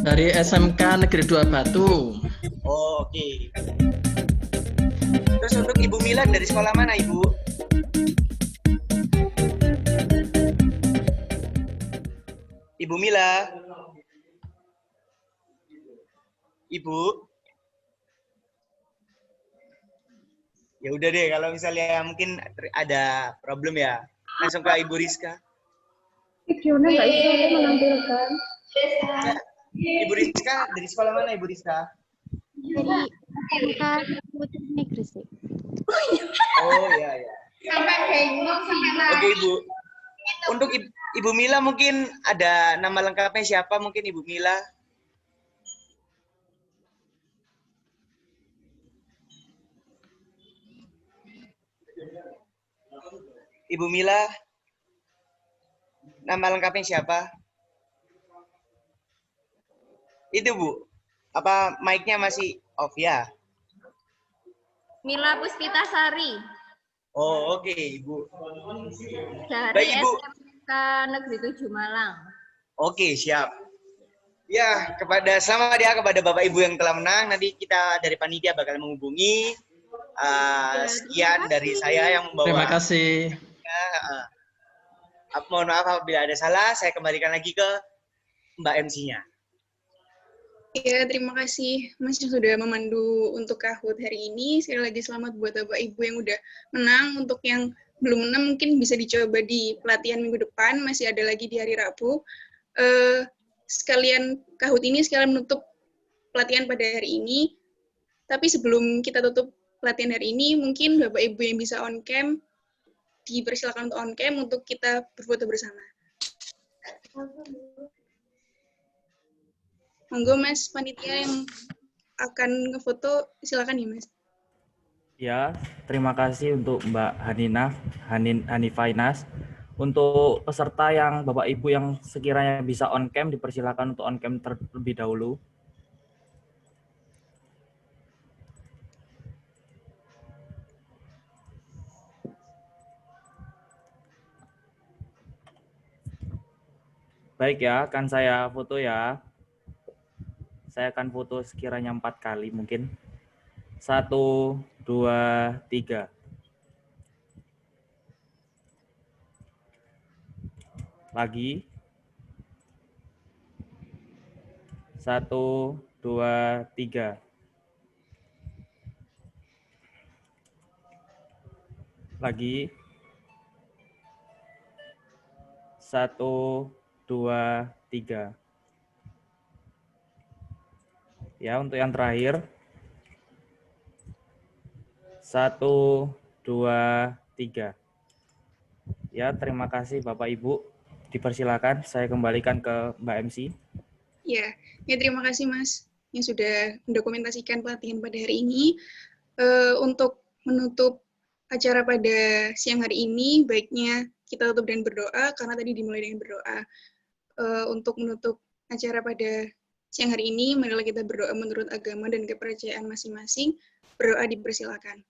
Dari SMK Negeri 2 Batu. Oh, oke. Terus untuk Ibu Mila dari sekolah mana, Ibu? Ibu Mila. Ibu. Ya udah deh, kalau misalnya mungkin ada problem ya, langsung ke Ibu Rizka. Videonya nggak bisa menampilkan. Ya, Ibu Rizka dari sekolah mana, Ibu Rizka? Dari SMK Putri Negeri sih. Oh iya ya. Oke Ibu. Untuk Ibu Mila mungkin ada nama lengkapnya siapa? Mungkin Ibu Mila. Ibu Mila. Nama lengkapnya siapa? Itu Bu. Apa mic-nya masih off ya? Mila Puspitasari. Oh oke Ibu. Dari Baik, Ibu. SMK Negeri 7 Malang. Oke siap. Ya selamat ya kepada Bapak Ibu yang telah menang. Nanti kita dari panitia bakal menghubungi. Sekian dari saya yang membawa. Terima kasih. Mohon maaf apabila ada salah. Saya kembalikan lagi ke Mbak MC-nya. Ya, terima kasih Mas yang sudah memandu untuk Kahoot hari ini. Sekali lagi selamat buat Bapak Ibu yang udah menang. Untuk yang belum menang mungkin bisa dicoba di pelatihan minggu depan. Masih ada lagi di hari Rabu. Sekalian Kahoot ini sekalian menutup pelatihan pada hari ini. Tapi sebelum kita tutup pelatihan hari ini, mungkin Bapak Ibu yang bisa on cam, dipersilakan untuk on cam untuk kita berfoto bersama. Monggo Mas panitia yang akan ngefoto, silakan ya Mas. Ya, terima kasih untuk Mbak Hanifainas. Untuk peserta yang Bapak Ibu yang sekiranya bisa on cam, dipersilakan untuk on cam terlebih dahulu. Baik ya, akan saya foto ya. Saya akan foto sekiranya 4 kali mungkin. 1, 2, 3. Lagi. 1, 2, 3. Lagi. 1, 2, 3. Ya, untuk yang terakhir. 1, 2, 3. Ya, terima kasih Bapak Ibu. Dipersilakan, saya kembalikan ke Mbak MC. Ya, terima kasih Mas yang sudah mendokumentasikan pelatihan pada hari ini. Untuk menutup acara pada siang hari ini, baiknya kita tutup dengan berdoa, karena tadi dimulai dengan berdoa. Untuk menutup acara pada siang hari ini, marilah kita berdoa menurut agama dan kepercayaan masing-masing. Berdoa dipersilakan.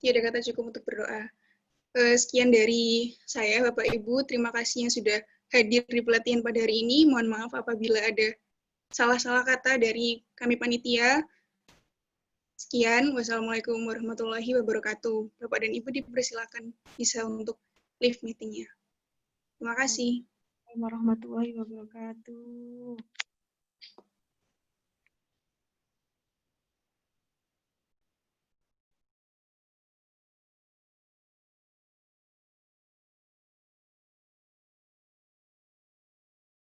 Tiada kata cukup untuk berdoa. Sekian dari saya, Bapak Ibu. Terima kasih yang sudah hadir di pelatihan pada hari ini. Mohon maaf apabila ada salah-salah kata dari kami panitia. Sekian. Wassalamualaikum warahmatullahi wabarakatuh. Bapak dan Ibu dipersilakan bisa untuk live meeting-nya. Terima kasih. Warahmatullahi wabarakatuh.